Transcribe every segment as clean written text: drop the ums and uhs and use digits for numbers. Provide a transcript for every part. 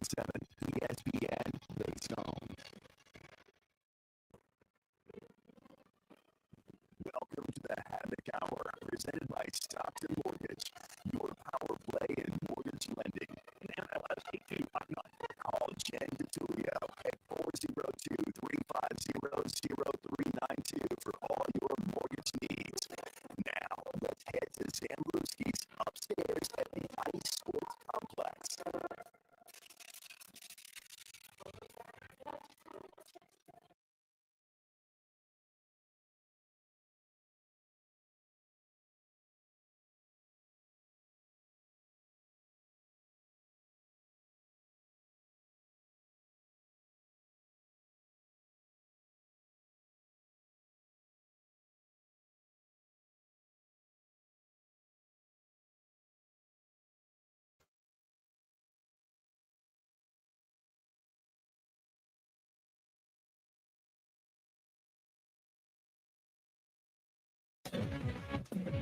97.7 ESPN, The Zone. Welcome to the Havoc Hour, presented by Stockton Mortgage, your power play in mortgage lending. In MLS 8259. Call Jen DeTulio at 402-350-0392 for all your mortgage needs. Now, let's head to Zambruski's upstairs at the Ice Sports Complex.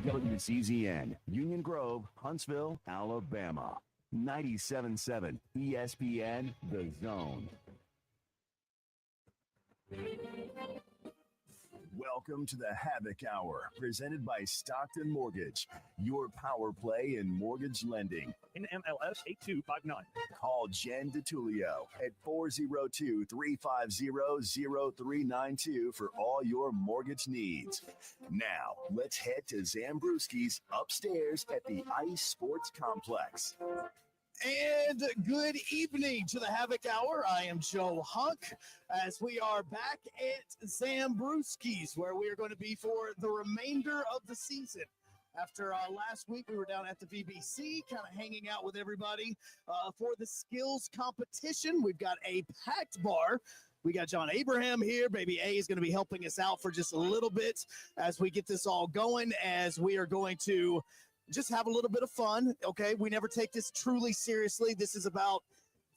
WCZN, Union Grove, Huntsville, Alabama. 97.7 ESPN, The Zone. Welcome to the Havoc Hour, presented by Stockton Mortgage, your power play in mortgage lending. In MLS 8259. Call Jen DeTulio at 402-350-0392 for all your mortgage needs. Now, let's head to Zambruski's upstairs at the Ice Sports Complex. And good evening to the Havoc Hour. I am Joe Hunk, as we are back at Zambruski's, where we are going to be for the remainder of the season. After last week, we were down at the VBC, kind of hanging out with everybody for the skills competition. We've got a packed bar. We got John Abraham here. Baby A is going to be helping us out for just a little bit as we get this all going, as we are going to just have a little bit of fun, okay? We never take this truly seriously. This is about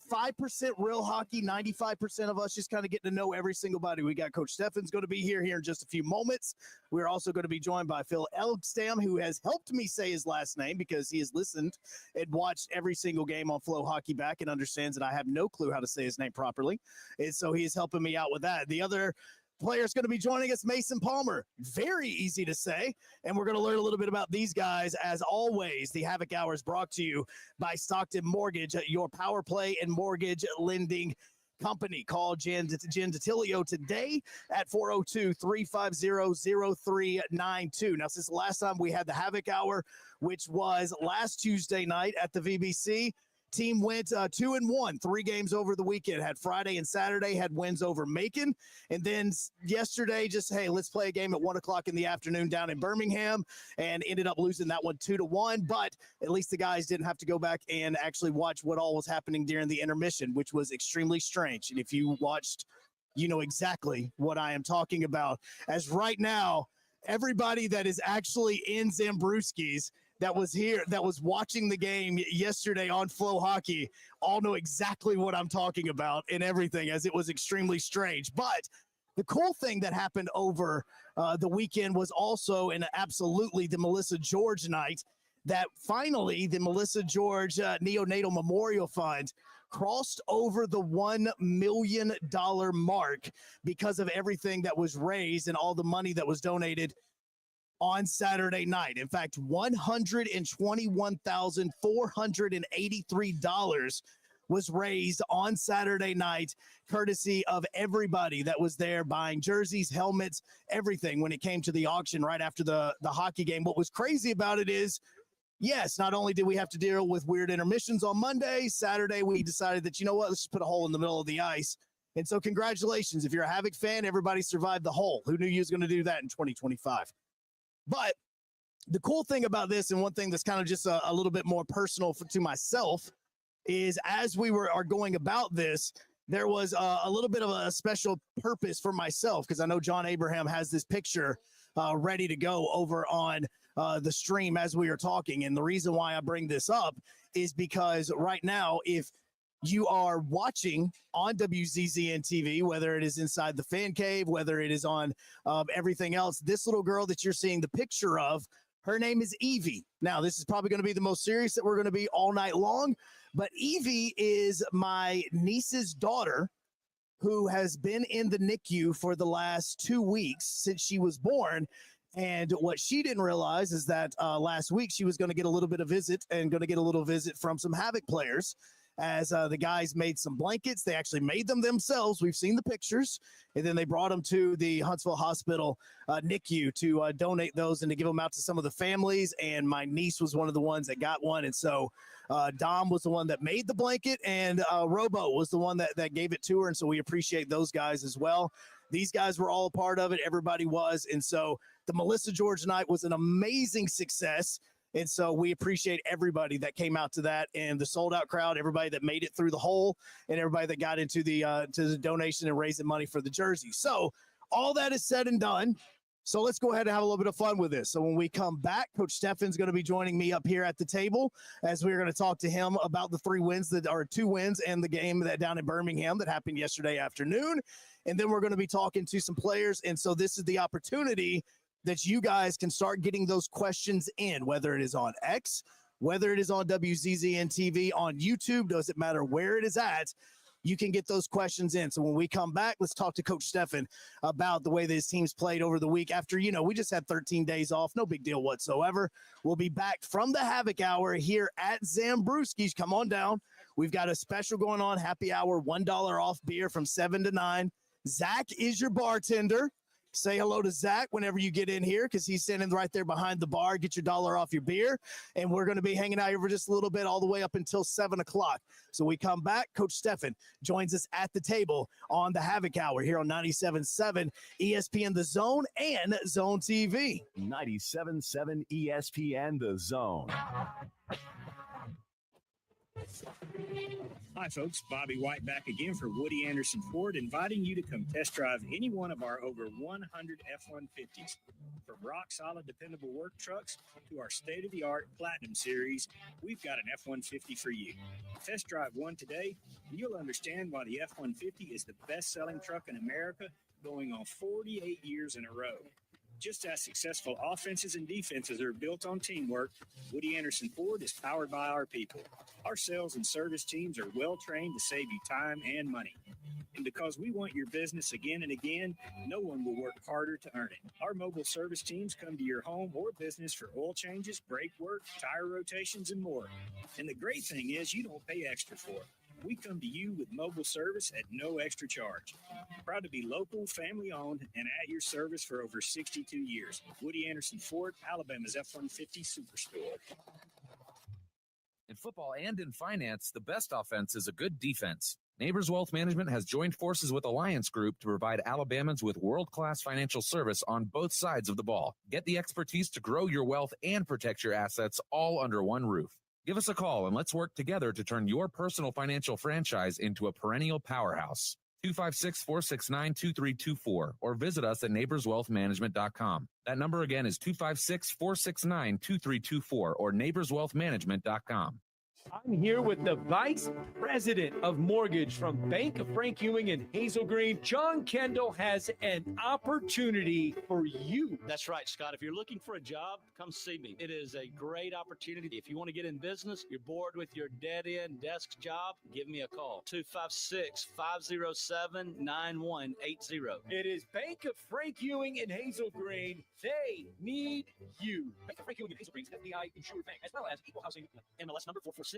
5% real hockey, 95% of us just kind of getting to know every single body. We got Coach Stefan's going to be here in just a few moments. We're also going to be joined by Phil Elgstam, who has helped me say his last name because he has listened and watched every single game on Flow Hockey Back and understands that I have no clue how to say his name properly. And so he is helping me out with that. The other player is going to be joining us, Mason Palmer. Very easy to say. And we're going to learn a little bit about these guys. As always, the Havoc Hour is brought to you by Stockton Mortgage, your power play and mortgage lending company. Call Jen DeTulio today at 402-350-0392. Now, since the last time we had the Havoc Hour, which was last Tuesday night at the VBC, team went 2-1, 3 games over the weekend. Had Friday and Saturday, had wins over Macon. And then yesterday, just, hey, let's play a game at 1 o'clock in the afternoon down in Birmingham, and ended up losing that one 2-1. But at least the guys didn't have to go back and actually watch what all was happening during the intermission, which was extremely strange. And if you watched, you know exactly what I am talking about. As right now, everybody that is actually in Zambruski's that was here, that was watching the game yesterday on Flow Hockey, all know exactly what I'm talking about and everything, as it was extremely strange. But the cool thing that happened over the weekend was also, and absolutely, the Melissa George night, that finally the Melissa George Neonatal Memorial Fund crossed over the $1 million mark because of everything that was raised and all the money that was donated on Saturday night. In fact, $121,483 was raised on Saturday night, courtesy of everybody that was there buying jerseys, helmets, everything when it came to the auction right after the hockey game. What was crazy about it is, yes, not only did we have to deal with weird intermissions on Monday, Saturday we decided that, you know what, let's just put a hole in the middle of the ice. And so congratulations. If you're a Havoc fan, everybody survived the hole. Who knew you was going to do that in 2025? But the cool thing about this, and one thing that's kind of just a little bit more personal to myself, is as we are going about this, there was a little bit of a special purpose for myself, because I know John Abraham has this picture ready to go over on the stream as we are talking. And the reason why I bring this up is because right now, if you are watching on WZZN TV, whether it is inside the fan cave, whether it is on everything else, this little girl that you're seeing the picture of, her name is Evie. Now, this is probably going to be the most serious that we're going to be all night long, But Evie is my niece's daughter who has been in the NICU for the last 2 weeks since she was born. And what she didn't realize is that last week she was going to get a little bit of visit from some Havoc players as the guys made some blankets. They actually made them themselves. We've seen the pictures. And then they brought them to the Huntsville Hospital NICU to donate those and to give them out to some of the families. And my niece was one of the ones that got one. And so Dom was the one that made the blanket, and Robo was the one that gave it to her. And so we appreciate those guys as well. These guys were all a part of it. Everybody was. And so the Melissa George night was an amazing success. And so we appreciate everybody that came out to that, and the sold out crowd, everybody that made it through the hole, and everybody that got into the to the donation and raising money for the jersey. So all that is said and done. So let's go ahead and have a little bit of fun with this. So when we come back, Coach Stefan's going to be joining me up here at the table as we're going to talk to him about the 2 wins and the game that down in Birmingham that happened yesterday afternoon. And then we're going to be talking to some players. And so this is the opportunity that you guys can start getting those questions in, whether it is on X, whether it is on WZZN TV, on YouTube, doesn't matter where it is at, you can get those questions in. So when we come back, let's talk to Coach Stefan about the way that his team's played over the week after, we just had 13 days off. No big deal whatsoever. We'll be back from the Havoc Hour here at Zambruski's. Come on down. We've got a special going on, happy hour, $1 off beer from 7 to 9. Zach is your bartender. Say hello to Zach whenever you get in here because he's standing right there behind the bar. Get your $1 off your beer. And we're going to be hanging out here for just a little bit all the way up until 7 o'clock. So we come back. Coach Stefan joins us at the table on the Havoc Hour here on 97.7 ESPN The Zone and Zone TV. 97.7 ESPN The Zone. Hi, folks. Bobby White back again for Woody Anderson Ford, inviting you to come test drive any one of our over 100 F-150s. From rock-solid, dependable work trucks to our state-of-the-art Platinum Series, we've got an F-150 for you. Test drive one today, and you'll understand why the F-150 is the best-selling truck in America, going on 48 years in a row. Just as successful offenses and defenses are built on teamwork, Woody Anderson Ford is powered by our people. Our sales and service teams are well-trained to save you time and money. And because we want your business again and again, no one will work harder to earn it. Our mobile service teams come to your home or business for oil changes, brake work, tire rotations, and more. And the great thing is you don't pay extra for it. We come to you with mobile service at no extra charge. Proud to be local, family-owned, and at your service for over 62 years. Woody Anderson Ford, Alabama's F-150 Superstore. In football and in finance, the best offense is a good defense. Neighbors Wealth Management has joined forces with Alliance Group to provide Alabamans with world-class financial service on both sides of the ball. Get the expertise to grow your wealth and protect your assets all under one roof. Give us a call and let's work together to turn your personal financial franchise into a perennial powerhouse. 256-469-2324 or visit us at neighborswealthmanagement.com. That number again is 256-469-2324 or neighborswealthmanagement.com. I'm here with the Vice President of Mortgage from Bank of Frank Ewing in Hazel Green. John Kendall has an opportunity for you. That's right, Scott. If you're looking for a job, come see me. It is a great opportunity. If you want to get in business, you're bored with your dead-end desk job, give me a call. 256-507-9180. It is Bank of Frank Ewing in Hazel Green. They need you. Bank of Frank Ewing in Hazel Green is FBI insured bank, as well as equal housing. MLS number 446-707.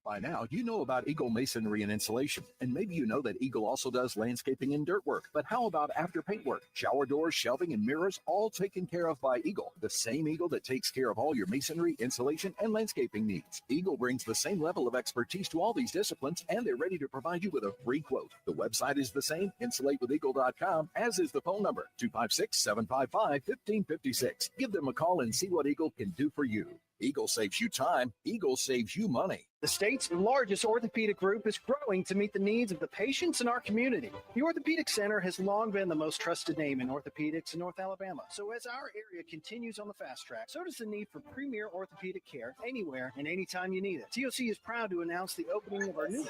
By now, you know about Eagle Masonry and Insulation, and maybe you know that Eagle also does landscaping and dirt work. But how about after paint work? Shower doors, shelving, and mirrors, all taken care of by Eagle, the same Eagle that takes care of all your masonry, insulation, and landscaping needs. Eagle brings the same level of expertise to all these disciplines, and they're ready to provide you with a free quote. The website is the same, insulatewitheagle.com, as is the phone number, 256-755-1556. Give them a call and see what Eagle can do for you. Eagle saves you time. Eagle saves you money. The state's largest orthopedic group is growing to meet the needs of the patients in our community. The Orthopedic Center has long been the most trusted name in orthopedics in North Alabama. So as our area continues on the fast track, so does the need for premier orthopedic care anywhere and anytime you need it. TOC is proud to announce the opening of our new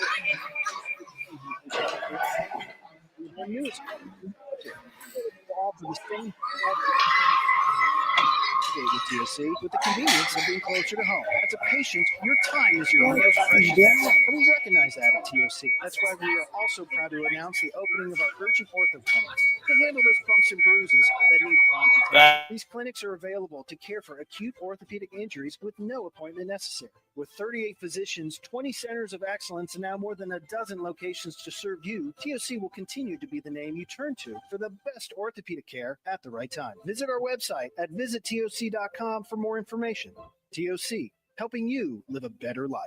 all for the same navigate with TOC with the convenience of being closer to home. As a patient, your time is your most precious asset, and we recognize that at TOC. That's why we are also proud to announce the opening of our urgent ortho clinic to handle those bumps and bruises that need prompt attention. These clinics are available to care for acute orthopedic injuries with no appointment necessary. With 38 physicians, 20 centers of excellence, and now more than a dozen locations to serve you, TOC will continue to be the name you turn to for the best orthopedic care at the right time. Visit our website at visittoc.com for more information. TOC, helping you live a better life.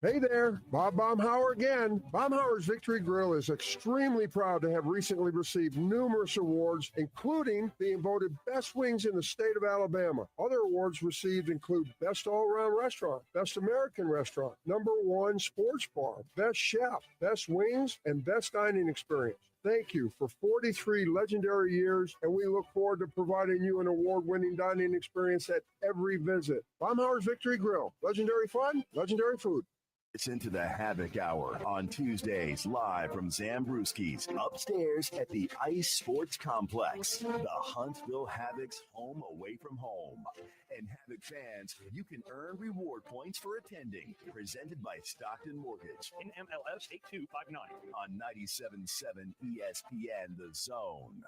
Hey there, Bob Baumhauer again. Baumhauer's Victory Grill is extremely proud to have recently received numerous awards, including being voted best wings in the state of Alabama. Other awards received include Best All-Around Restaurant, Best American Restaurant, #1 Sports Bar, Best Chef, Best Wings, and Best Dining Experience. Thank you for 43 legendary years, and we look forward to providing you an award-winning dining experience at every visit. Baumhauer's Victory Grill. Legendary fun, legendary food. It's into the Havoc Hour on Tuesdays, live from Zambruski's, upstairs at the Ice Sports Complex, the Huntsville Havoc's home away from home. And Havoc fans, you can earn reward points for attending. Presented by Stockton Mortgage. NMLS 8259. On 97.7 ESPN The Zone.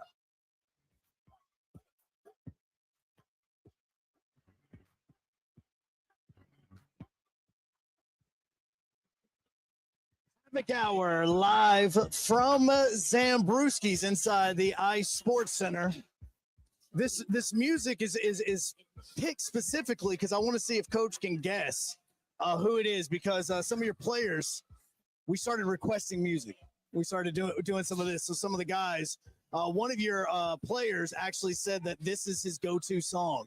Havoc Hour live from Zambruski's inside the Ice Sports Center. This music is picked specifically because I want to see if Coach can guess who it is, because some of your players, we started requesting music. We started doing some of this. So some of the guys, one of your players actually said that this is his go-to song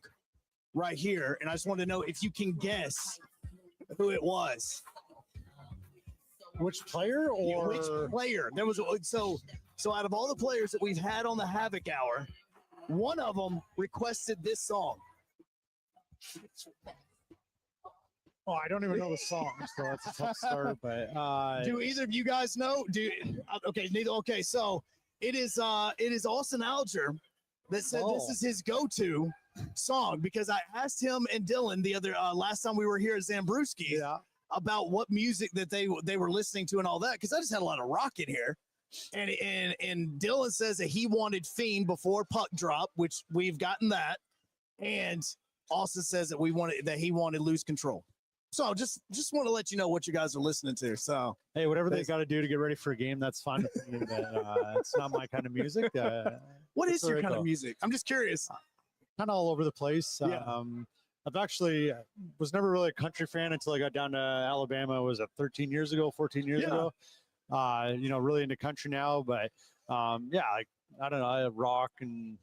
right here. And I just wanted to know if you can guess who it was. Which player or which player? There was so out of all the players that we've had on the Havoc Hour, one of them requested this song. Oh, I don't even know the song, so that's a tough start. But do either of you guys know? Okay, neither. Okay, so it is Austin Alger that said this is his go-to song, because I asked him and Dylan the other last time we were here at Zambruski. Yeah. About what music that they were listening to and all that, because I just had a lot of rock in here, and Dylan says that he wanted Fiend before Puck Drop, which we've gotten that, and Austin says that he wanted Lose Control. So just want to let you know what you guys are listening to. So hey, whatever they got to do to get ready for a game, that's fine with me. But it's not my kind of music. What is your kind of music? I'm just curious. Kind of all over the place. Yeah. I've actually was never really a country fan until I got down to Alabama. Was it 14 years ago? Really into country now, but I don't know, I rock and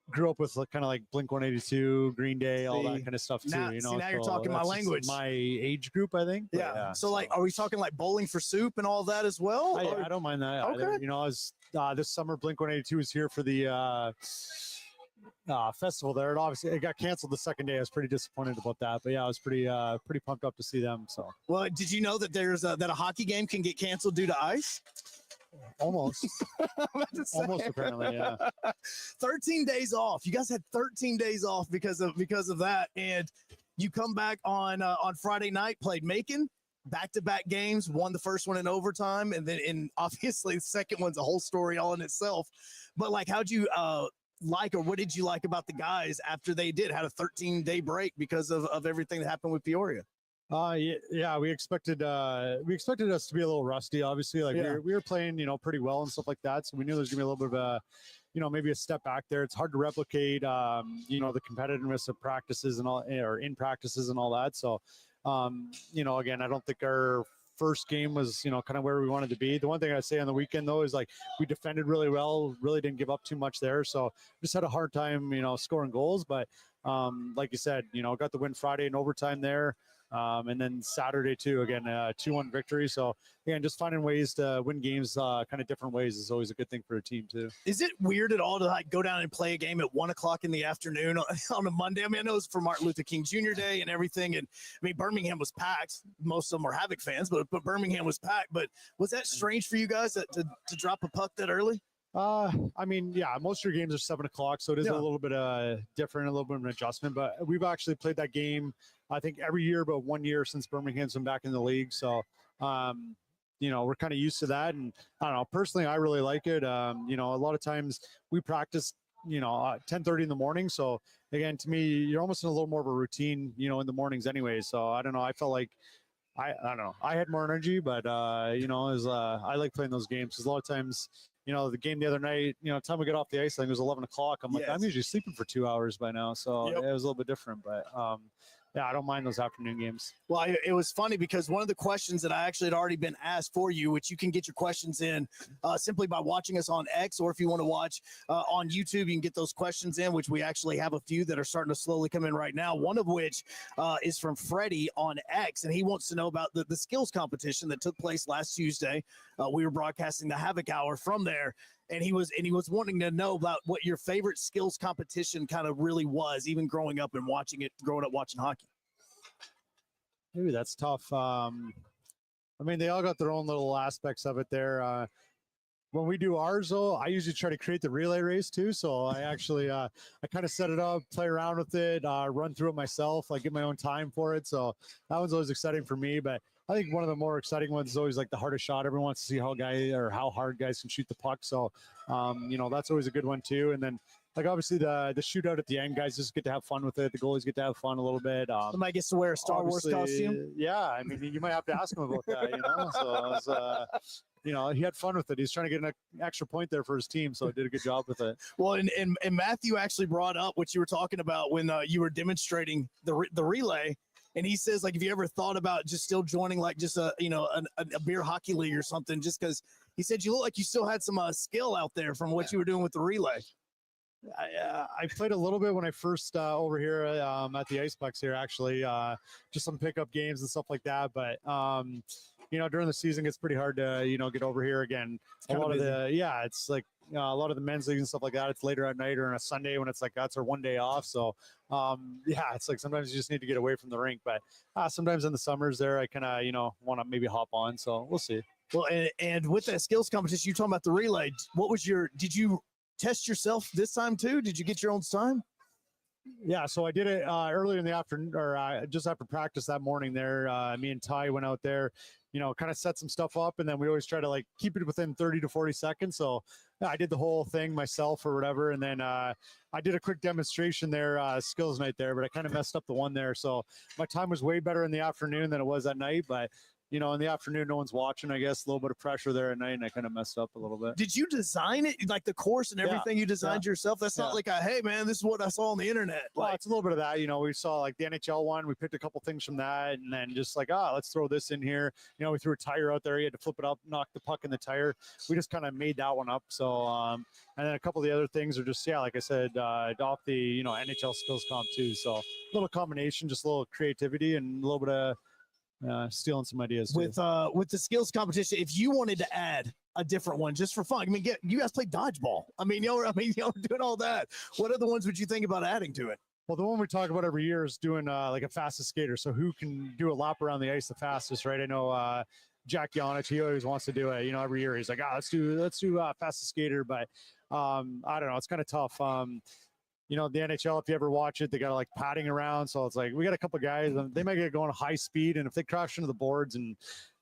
grew up with kind of like Blink-182, Green Day, all that kind of stuff too. Now you're talking my language. My age group, I think. Yeah. So like, are we talking like Bowling for Soup and all that as well? I don't mind that. Okay. Either. I was this summer Blink-182 was here for the festival there, and obviously it got canceled the second day. I was pretty disappointed about that, but yeah, I was pretty pumped up to see them. So, well, did you know that that a hockey game can get canceled due to ice? Almost, almost apparently, yeah. 13 days off. You guys had 13 days off because of that, and you come back on Friday night, played Macon, back-to-back games, won the first one in overtime, and then obviously the second one's a whole story all in itself. But like, how'd you what did you like about the guys after they had a 13-day break because of everything that happened with Peoria? Yeah, we expected us to be a little rusty, obviously. Like we were playing, pretty well and stuff like that. So we knew there's gonna be a little bit of a, maybe a step back there. It's hard to replicate, the competitiveness of practices and all, or in practices and all that. So, again, I don't think our first game was, kind of where we wanted to be. The one thing I'd say on the weekend though is like we defended really well, really didn't give up too much there. So just had a hard time, scoring goals. But like you said, got the win Friday in overtime there. And then Saturday too, again, 2-1 victory. So again, just finding ways to win games kind of different ways is always a good thing for a team too. Is it weird at all to like go down and play a game at 1:00 in the afternoon on a Monday? I mean, I know it's for Martin Luther King Jr. Day and everything. And I mean, Birmingham was packed. Most of them are Havoc fans, but Birmingham was packed. But was that strange for you guys to drop a puck that early? I mean, yeah, most of your games are 7:00, so it is a little bit different, a little bit of an adjustment. But we've actually played that game, I think, every year, but 1 year since Birmingham's been back in the league. So, we're kind of used to that. And I don't know, personally, I really like it. A lot of times we practice, 10:30 in the morning. So again, to me, you're almost in a little more of a routine, in the mornings anyway. So I don't know. I felt like I don't know. I had more energy, but I like playing those games because a lot of times, the game the other night, time we got off the ice, I think it was 11:00. I'm like, I'm usually sleeping for 2 hours by now, so it was a little bit different. But I don't mind those afternoon games. Well, it was funny because one of the questions that I actually had already been asked for you, which you can get your questions in simply by watching us on X, or if you want to watch on YouTube, you can get those questions in, which we actually have a few that are starting to slowly come in right now. One of which is from Freddie on X, and he wants to know about the skills competition that took place last Tuesday. We were broadcasting the Havoc Hour from there. And he was wanting to know about what your favorite skills competition kind of really was, even growing up watching hockey. Maybe that's tough. I mean, they all got their own little aspects of it there. When we do ours, though, I usually try to create the relay race too. So I actually, I kind of set it up, play around with it, run through it myself, like get my own time for it. So that one's always exciting for me. But I think one of the more exciting ones is always like the hardest shot. Everyone wants to see how hard guys can shoot the puck. So, that's always a good one too. And then, like, obviously the shootout at the end, guys just get to have fun with it. The goalies get to have fun a little bit. Somebody gets to wear a Star Wars costume. Yeah, I mean, you might have to ask him about that. So he had fun with it. He's trying to get an extra point there for his team, so he did a good job with it. Well, and Matthew actually brought up what you were talking about when you were demonstrating the relay. And he says, like, have you ever thought about just still joining, like, just a beer hockey league or something? Just because he said you look like you still had some skill out there from what you were doing with the relay. I played a little bit when I first over here at the Iceplex here, actually, just some pickup games and stuff like that. But during the season, it's pretty hard to get over here again. It's like a lot of the men's leagues and stuff like that. It's later at night or on a Sunday when it's like that's our 1 day off. So it's like sometimes you just need to get away from the rink. But sometimes in the summers there, I kind of want to maybe hop on. So we'll see. Well, and with that skills competition, you talking about the relay. Did you test yourself this time too? Did you get your own time? Yeah, so I did it earlier in the afternoon, or just after practice that morning there. Me and Ty went out there, kind of set some stuff up, and then we always try to like keep it within 30 to 40 seconds. So I did the whole thing myself or whatever, and then I did a quick demonstration there, skills night there, but I kind of messed up the one there. So my time was way better in the afternoon than it was at night, but in the afternoon, no one's watching, I guess. A little bit of pressure there at night, and I kind of messed up a little bit. Did you design it, like the course and everything you designed yourself? That's not like hey, man, this is what I saw on the internet. Well, it's a little bit of that. We saw like the NHL one. We picked a couple things from that, and then just like, let's throw this in here. We threw a tire out there. You had to flip it up, knock the puck in the tire. We just kind of made that one up. So, and then a couple of the other things are just, like I said, off the, NHL skills comp too. So a little combination, just a little creativity and a little bit of stealing some ideas with the skills competition. If you wanted to add a different one just for fun, I mean, you guys play dodgeball. I mean, y'all are doing all that. What other ones would you think about adding to it? Well, the one we talk about every year is doing like a fastest skater. So who can do a lap around the ice the fastest, right? I know Jack Yonich, he always wants to do it. Every year he's like, let's do fastest skater. But I don't know, it's kind of tough. The NHL, if you ever watch it, they got like padding around. So it's like, we got a couple guys and they might get going high speed. And if they crash into the boards, and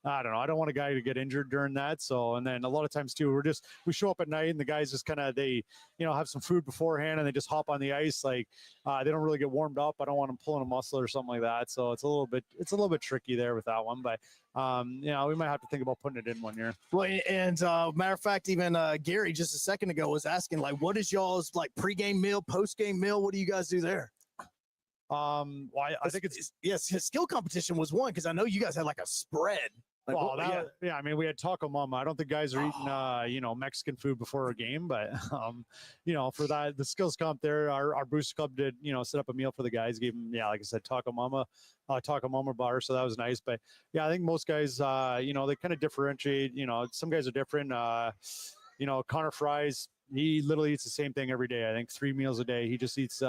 I don't know, I don't want a guy to get injured during that. So, and then a lot of times too, we show up at night and the guys just kind of, they, have some food beforehand and they just hop on the ice. Like they don't really get warmed up. I don't want them pulling a muscle or something like that. So it's a little bit tricky there with that one, but we might have to think about putting it in one year. Well, and matter of fact, even Gary just a second ago was asking, like, what is y'all's like pregame meal, postgame meal? What do you guys do there? I think it's his skill competition was one, because I know you guys had like a spread. Like, I mean, we had Taco Mama. I don't think guys are eating, Mexican food before a game, but, for that, the skills comp there, our booster club did, set up a meal for the guys, gave them, like I said, Taco Mama bar. So that was nice. But I think most guys, they kind of differentiate, some guys are different. Connor Fries, he literally eats the same thing every day. I think 3 meals a day. He just eats,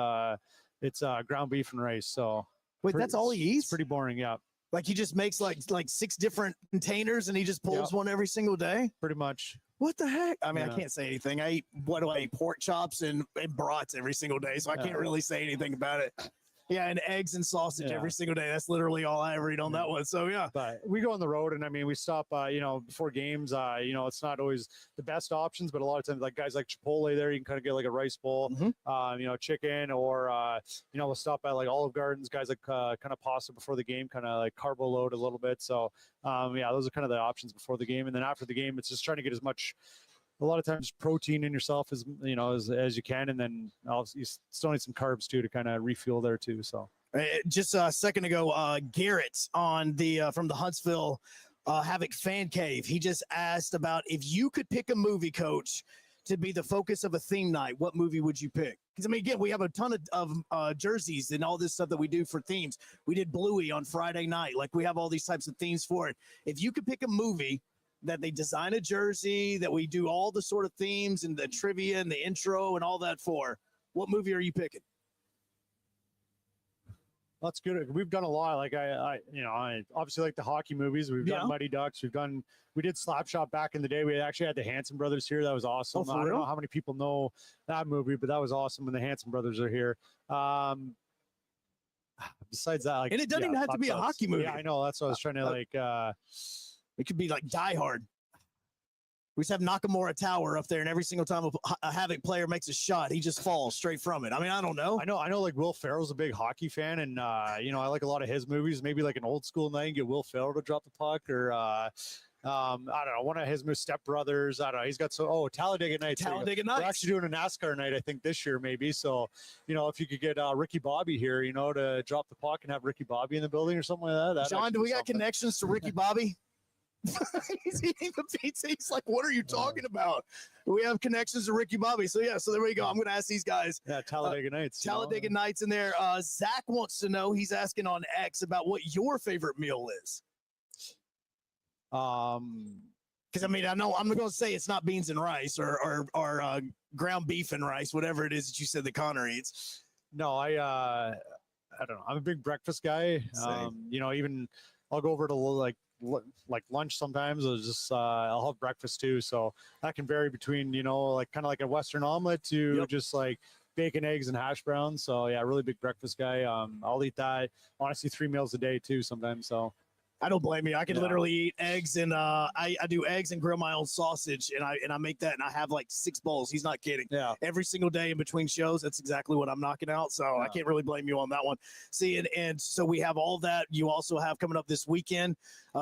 it's ground beef and rice. So wait, that's all he eats? It's pretty boring. Yeah. Like he just makes like 6 different containers and he just pulls one every single day? Pretty much. What the heck? I mean, I can't say anything. I eat pork chops and brats every single day, so I can't really say anything about it. Yeah, and eggs and sausage every single day. That's literally all I ever eat on that one. So yeah. But we go on the road, and I mean, we stop. Before games. It's not always the best options, but a lot of times, like guys like Chipotle, there you can kind of get like a rice bowl, chicken, or we'll stop by like Olive Gardens. Guys like kind of pasta before the game, kind of like carbo load a little bit. So those are kind of the options before the game, and then after the game, it's just trying to get as much. A lot of times protein in yourself as you can, and then you still need some carbs too to kind of refuel there too. So just a second ago, Garrett on the from the Huntsville Havoc fan cave, he just asked about if you could pick a movie, coach, to be the focus of a theme night, what movie would you pick? Because I mean, again, we have a ton of jerseys and all this stuff that we do for themes. We did Bluey on Friday night, like we have all these types of themes for it. If you could pick a movie that they design a jersey, that we do all the sort of themes and the trivia and the intro and all that for, what movie are you picking? That's good. We've done a lot. Like I obviously like the hockey movies. We've done Mighty Ducks. We did Slapshot back in the day. We actually had the Hanson brothers here. That was awesome. I don't know how many people know that movie, but that was awesome when the Hanson brothers are here. Besides that, like, and it doesn't even have to be a hockey movie. Yeah, I know. That's what I was trying to it could be like Die Hard. We just have Nakamura Tower up there, and every single time a Havoc player makes a shot, he just falls straight from it. I mean, I don't know. I know. Like Will Ferrell's a big hockey fan, and I like a lot of his movies. Maybe like an old school night and get Will Ferrell to drop the puck, or I don't know, one of his Step Brothers. I don't know. He's got Talladega Nights. Talladega Nights. We're actually doing a NASCAR night, I think, this year maybe. So, if you could get Ricky Bobby here, to drop the puck and have Ricky Bobby in the building or something like that. John, do we got connections to Ricky Bobby? He's eating the pizza. He's like, what are you talking about? We have connections to Ricky Bobby. So yeah, so there we go. I'm going to ask these guys. Yeah, Talladega Nights. Talladega Nights in there. Zach wants to know, he's asking on X about what your favorite meal is. Because I mean, I know I'm going to say it's not beans and rice or ground beef and rice, whatever it is that you said that Connor eats. No, I don't know. I'm a big breakfast guy. Even I'll go over to like lunch sometimes. I'll have breakfast too. So that can vary between, like kind of like a Western omelet to just like bacon, eggs, and hash browns. So yeah, really big breakfast guy. I'll eat that honestly 3 meals a day too sometimes. So I don't blame you. I can literally eat eggs and I do eggs and grill my own sausage and I make that and I have like 6 bowls. He's not kidding. Yeah. Every single day in between shows, that's exactly what I'm knocking out. So I can't really blame you on that one. See, and so we have all that. You also have coming up this weekend.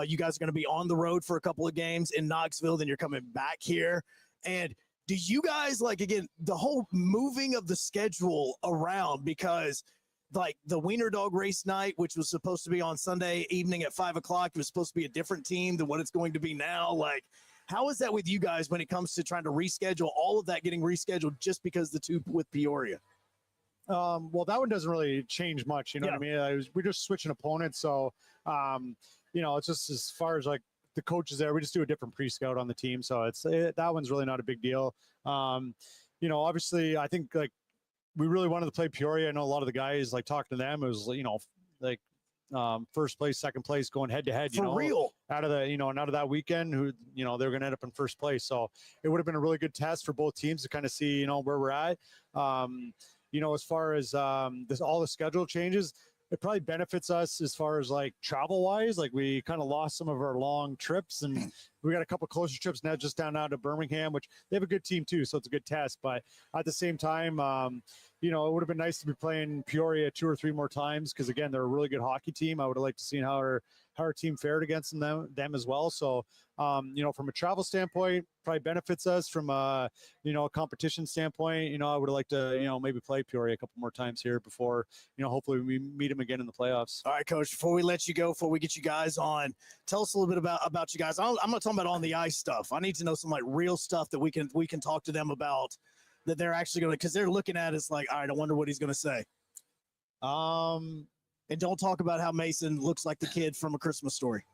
You guys are going to be on the road for a couple of games in Knoxville. Then you're coming back here. And do you guys again, the whole moving of the schedule around, because like the Wiener Dog race night, which was supposed to be on Sunday evening at 5:00, it was supposed to be a different team than what it's going to be now. Like, how is that with you guys when it comes to trying to reschedule all of that, getting rescheduled just because the two with Peoria? Well, that one doesn't really change much. You know what I mean? We're just switching opponents. So, it's just as far as like the coaches there, we just do a different pre-scout on the team. So that one's really not a big deal. Obviously I think like, we really wanted to play Peoria. I know a lot of the guys like talking to them. It was first place, second place, going head to head. Real out of that weekend, who they're going to end up in first place. So it would have been a really good test for both teams to kind of see where we're at. As far as all the schedule changes, it probably benefits us as far as like travel wise. Like we kind of lost some of our long trips and we got a couple closer trips now just down to Birmingham, which they have a good team too. So it's a good test, but at the same time, it would have been nice to be playing Peoria 2 or 3 more times. Cause again, they're a really good hockey team. I would have liked to see how our team fared against them as well. So, from a travel standpoint, probably benefits us. From a competition standpoint, I would have liked to, maybe play Peoria a couple more times here before, hopefully we meet them again in the playoffs. All right, Coach, before we let you go, before we get you guys on, tell us a little bit about you guys. I'm not talking about on the ice stuff. I need to know some like real stuff that we can talk to them about, that they're actually going to, because they're looking at us like, all right, I wonder what he's going to say. And don't talk about how Mason looks like the kid from A Christmas Story.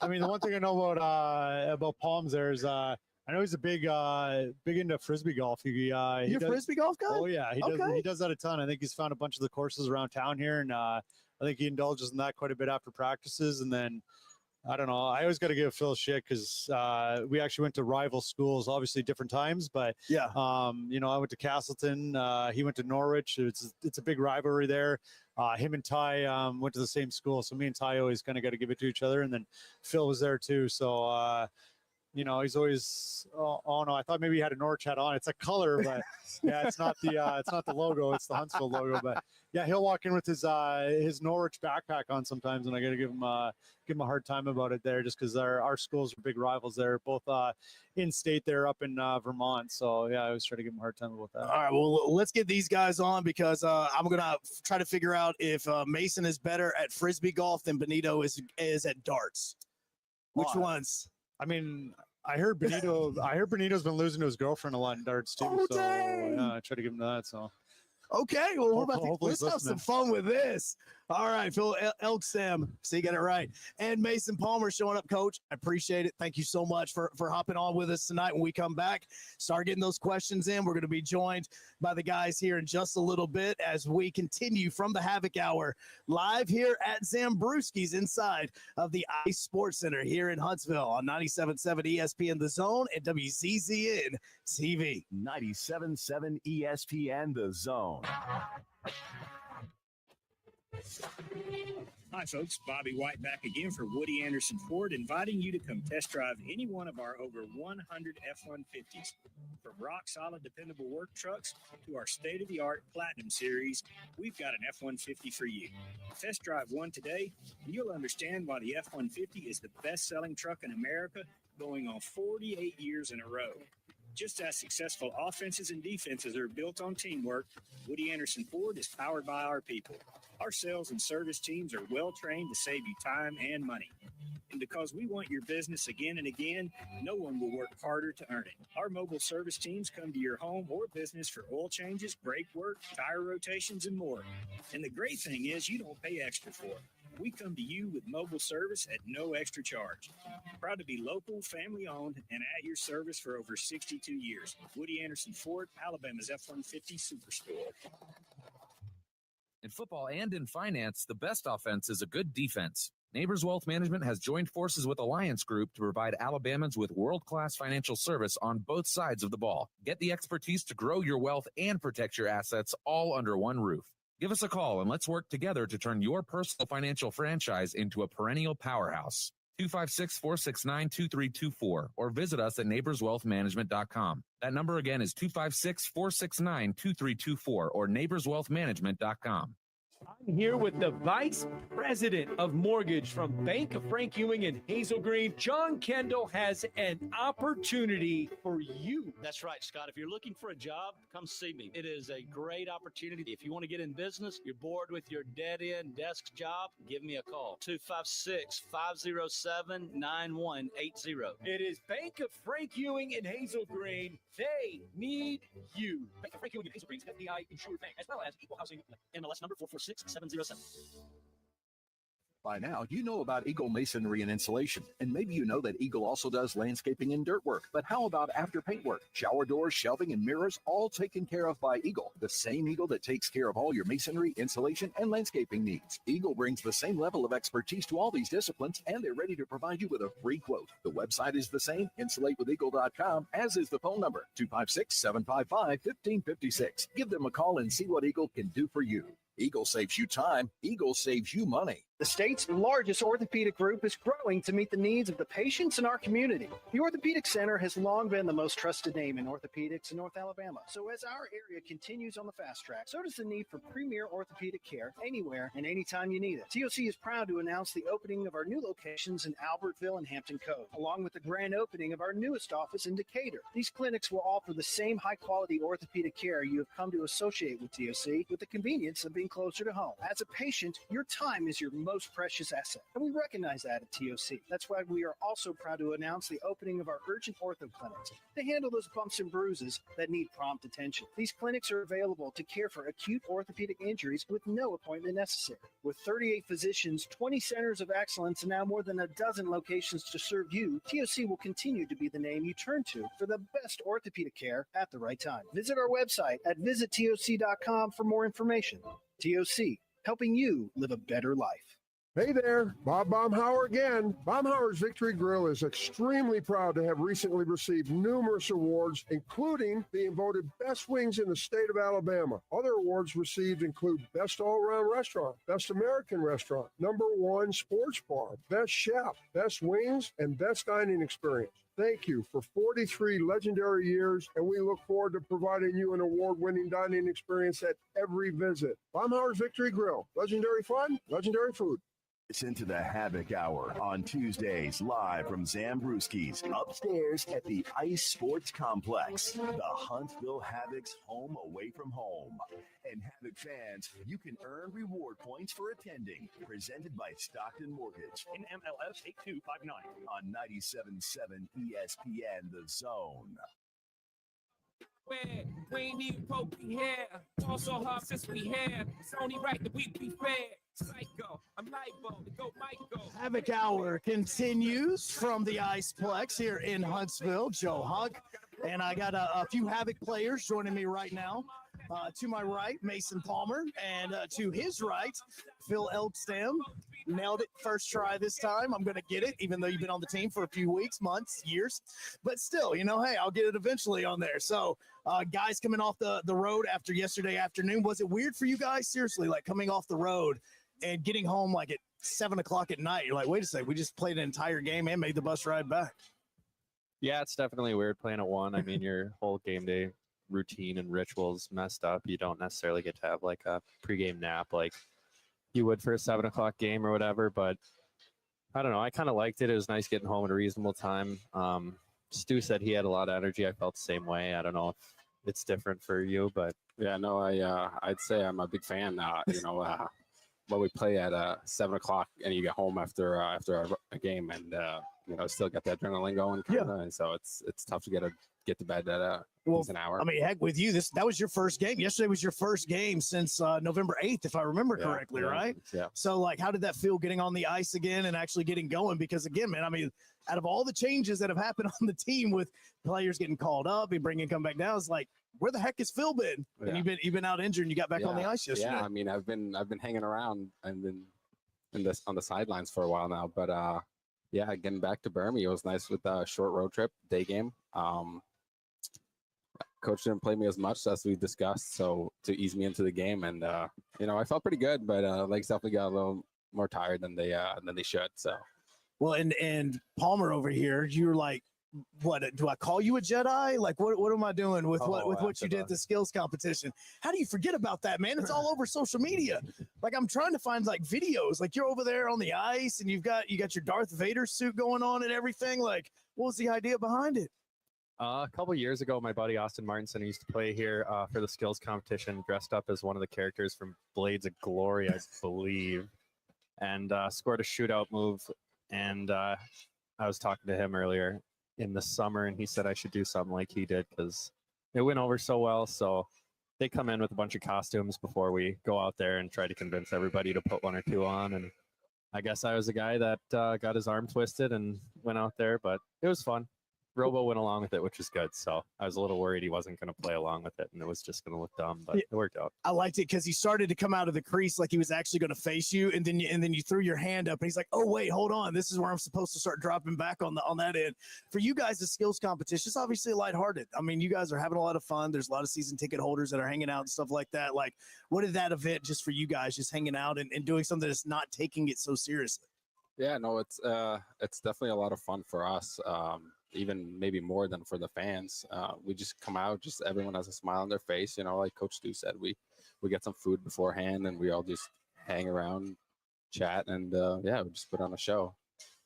I mean, the one thing I know about Palms there is I know he's a big into frisbee golf. You're a frisbee golf guy? Oh yeah, he does that a ton. I think he's found a bunch of the courses around town here, and I think he indulges in that quite a bit after practices. And then I don't know. I always got to give Phil shit because we actually went to rival schools, obviously different times. But yeah, I went to Castleton. He went to Norwich. It's a big rivalry there. Him and Ty went to the same school, so me and Ty always kind of got to give it to each other. And then Phil was there too, so. He's always. Oh no! I thought maybe he had a Norwich hat on. It's a color, but yeah, it's not the logo. It's the Huntsville logo. But yeah, he'll walk in with his Norwich backpack on sometimes, and I got to give him a hard time about it there, just because our schools are big rivals. They're both in state. They're up in Vermont, so yeah, I always try to give him a hard time about that. All right, well, let's get these guys on because I'm gonna try to figure out if Mason is better at frisbee golf than Benito is at darts. Which ones? I mean, I heard Benito's been losing to his girlfriend a lot in darts too. Oh, so I try to give him that. So okay, well, let's have some fun with this. All right, Phil Elgstam, so you got it right. And Mason Palmer showing up, Coach. I appreciate it. Thank you so much for hopping on with us tonight. When we come back, start getting those questions in. We're going to be joined by the guys here in just a little bit as we continue from the Havoc Hour live here at Zambruski's inside of the Ice Sports Center here in Huntsville on 97.7 ESPN The Zone and WZZN TV. 97.7 ESPN The Zone. Hi, folks. Bobby White back again for Woody Anderson Ford, inviting you to come test drive any one of our over 100 F-150s. From rock-solid, dependable work trucks to our state-of-the-art Platinum Series, we've got an F-150 for you. Test drive one today, and you'll understand why the F-150 is the best-selling truck in America, going on 48 years in a row. Just as successful offenses and defenses are built on teamwork, Woody Anderson Ford is powered by our people. Our sales and service teams are well-trained to save you time and money. And because we want your business again and again, no one will work harder to earn it. Our mobile service teams come to your home or business for oil changes, brake work, tire rotations, and more. And the great thing is you don't pay extra for it. We come to you with mobile service at no extra charge. Proud to be local, family-owned, and at your service for over 62 years. Woody Anderson Ford, Alabama's F-150 Superstore. In football and in finance, the best offense is a good defense. Neighbors Wealth Management has joined forces with Alliance Group to provide Alabamans with world-class financial service on both sides of the ball. Get the expertise to grow your wealth and protect your assets all under one roof. Give us a call and let's work together to turn your personal financial franchise into a perennial powerhouse. 256-469-2324 or visit us at neighborswealthmanagement.com. That number again is 256-469-2324 or neighborswealthmanagement.com. I'm here with the Vice President of Mortgage from Bank of Frank Ewing in Hazel Green. John Kendall has an opportunity for you. That's right, Scott. If you're looking for a job, come see me. It is a great opportunity. If you want to get in business, you're bored with your dead-end desk job, give me a call. 256-507-9180. It is Bank of Frank Ewing in Hazel Green. They need you. Bank of Frank Ewing in Hazel Green is FDI insured bank, as well as equal housing MLS number 446-707. By now, you know about Eagle Masonry and Insulation, and maybe you know that Eagle also does landscaping and dirt work. But how about after paint work? Shower doors, shelving, and mirrors, all taken care of by Eagle, the same Eagle that takes care of all your masonry, insulation, and landscaping needs. Eagle brings the same level of expertise to all these disciplines, and they're ready to provide you with a free quote. The website is the same, insulatewitheagle.com, as is the phone number, 256-755-1556. Give them a call and see what Eagle can do for you. Eagle saves you time. Eagle saves you money. The state's largest orthopedic group is growing to meet the needs of the patients in our community. The Orthopedic Center has long been the most trusted name in orthopedics in North Alabama. So as our area continues on the fast track, so does the need for premier orthopedic care anywhere and anytime you need it. TOC is proud to announce the opening of our new locations in Albertville and Hampton Cove, along with the grand opening of our newest office in Decatur. These clinics will offer the same high-quality orthopedic care you have come to associate with TOC, with the convenience of being closer to home. As a patient, your time is your most most precious asset, and we recognize that at TOC. That's why we are also proud to announce the opening of our urgent ortho clinics to handle those bumps and bruises that need prompt attention. These clinics are available to care for acute orthopedic injuries with no appointment necessary. With 38 physicians, 20 centers of excellence, and now more than a dozen locations to serve you, TOC will continue to be the name you turn to for the best orthopedic care at the right time. Visit our website at visittoc.com for more information. TOC, helping you live a better life. Hey there, Bob Baumhauer again. Baumhauer's Victory Grill is extremely proud to have recently received numerous awards, including being voted best wings in the state of Alabama. Other awards received include Best All-Around Restaurant, Best American Restaurant, #1 Sports Bar, Best Chef, Best Wings, and Best Dining Experience. Thank you for 43 legendary years, and we look forward to providing you an award-winning dining experience at every visit. Baumhauer's Victory Grill. Legendary fun, legendary food. Listen to the Havoc Hour on Tuesdays live from Zambruski's upstairs at the Ice Sports Complex, the Huntsville Havoc's home away from home. And Havoc fans, you can earn reward points for attending. Presented by Stockton Mortgage. NMLS 8259. On 97.7 ESPN The Zone. Where we ain't even supposed to be here. Fall so hard since we here. It's only right that we be fair. Psycho, I'm libo, go Michael. Havoc Hour continues from the Iceplex here in Huntsville. Joe Hunk, and I got a few Havoc players joining me right now. To my right, Mason Palmer, and to his right, Phil Elgstam. Nailed it first try this time. I'm going to get it, even though you've been on the team for a few weeks, months, years. But still, you know, hey, I'll get it eventually on there. So, guys coming off the road after yesterday afternoon, was it weird for you guys? Seriously, like coming off the road and getting home like at 7 o'clock at night? You're like, wait a second, we just played an entire game and made the bus ride back. Yeah, it's definitely weird playing at 1. I mean, your whole game day routine and rituals messed up. You don't necessarily get to have like a pregame nap like you would for a 7 o'clock game or whatever, but I don't know. I kind of liked it. It was nice getting home at a reasonable time. Stu said he had a lot of energy. I felt the same way. I don't know if it's different for you, but yeah, no, I'd say I'm a big fan. When we play at 7 o'clock and you get home after a game and still got the adrenaline going, kinda, and so it's tough to get to bed at an hour. I mean, heck, with you, that was your first game. Yesterday was your first game since November 8th, if I remember correctly, right? Yeah. So, like, how did that feel getting on the ice again and actually getting going? Because, again, man, I mean, out of all the changes that have happened on the team with players getting called up and come back down, it's like, where the heck has Phil been? Yeah. And you've been out injured and you got back on the ice yesterday. Yeah, I mean, I've been hanging around and been on the sidelines for a while now, but getting back to Burmy, it was nice with a short road trip, day game. Coach didn't play me as much as we discussed, so to ease me into the game, and I felt pretty good, but legs definitely got a little more tired than they should. So, well, and Palmer over here, you're like, what do I call you a Jedi? Like, what am I doing with what you did at the skills competition? How do you forget about that, man? It's all over social media. Like, I'm trying to find like videos. Like, you're over there on the ice and you got your Darth Vader suit going on and everything. Like, what was the idea behind it? A couple years ago, my buddy Austin Martinson used to play here for the skills competition, dressed up as one of the characters from Blades of Glory, I believe, and scored a shootout move. And I was talking to him earlier in the summer, and he said I should do something like he did because it went over so well. So they come in with a bunch of costumes before we go out there and try to convince everybody to put one or two on. And I guess I was the guy that got his arm twisted and went out there, but it was fun. Robo went along with it, which is good. So I was a little worried he wasn't going to play along with it and it was just going to look dumb, but it worked out. I liked it because he started to come out of the crease like he was actually going to face you, and then you threw your hand up and he's like, "Oh wait, hold on, this is where I'm supposed to start dropping back on that end." For you guys, the skills competition is obviously lighthearted. I mean, you guys are having a lot of fun. There's a lot of season ticket holders that are hanging out and stuff like that. Like, what did that event just for you guys, just hanging out and doing something that's not taking it so seriously? Yeah, no, it's definitely a lot of fun for us. Even maybe more than for the fans. We just come out, just everyone has a smile on their face. Like Coach Stu said, we get some food beforehand and we all just hang around, chat, and we just put on a show.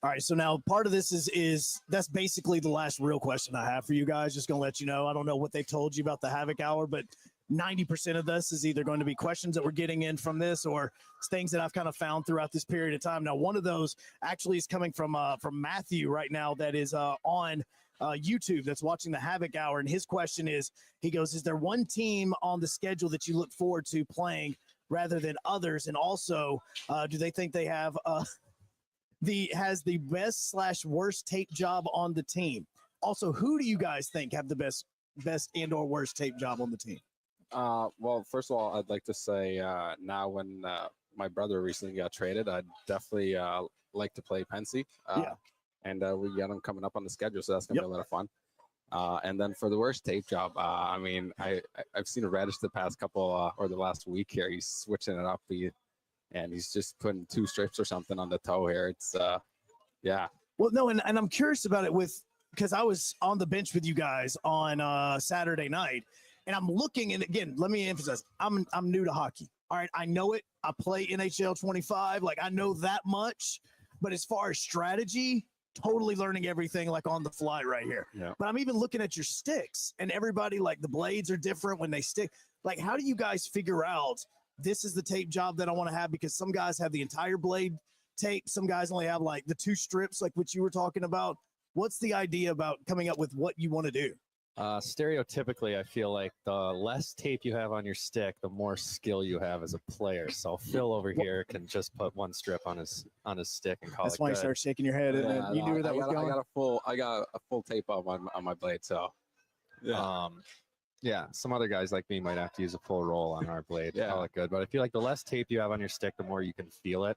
All right, so now part of this is that's basically the last real question I have for you guys. Just gonna let you know, I don't know what they told you about the Havoc Hour, but 90% of this is either going to be questions that we're getting in from this or things that I've kind of found throughout this period of time. Now, one of those actually is coming from Matthew right now that is on YouTube that's watching the Havoc Hour. And his question is, he goes, is there one team on the schedule that you look forward to playing rather than others? And also, do they think they have has the best / worst tape job on the team? Also, who do you guys think have the best and or worst tape job on the team? Well, first of all, I'd like to say now when my brother recently got traded, I'd definitely like to play Pensy. And we got him coming up on the schedule, so that's going to be a lot of fun. And then for the worst tape job, I mean, I've seen Reddish the past couple or the last week here. He's switching it up, and he's just putting 2 strips or something on the toe here. It's, yeah. Well, no, and I'm curious about it because I was on the bench with you guys on Saturday night. And I'm looking, and again, let me emphasize, I'm new to hockey. All right, I know it. I play NHL 25. Like, I know that much. But as far as strategy, totally learning everything like on the fly right here. Yeah. But I'm even looking at your sticks, and everybody, like, the blades are different when they stick. Like, how do you guys figure out this is the tape job that I want to have? Because some guys have the entire blade tape. Some guys only have, like, the 2 strips, like what you were talking about. What's the idea about coming up with what you want to do? Stereotypically, I feel like the less tape you have on your stick, the more skill you have as a player. So Phil over here can just put 1 strip on his stick and call it. That's why you start shaking your head, and then you knew where that was going. I got a full tape up on my blade, so yeah. Some other guys like me might have to use a full roll on our blade to call it good. But I feel like the less tape you have on your stick, the more you can feel it.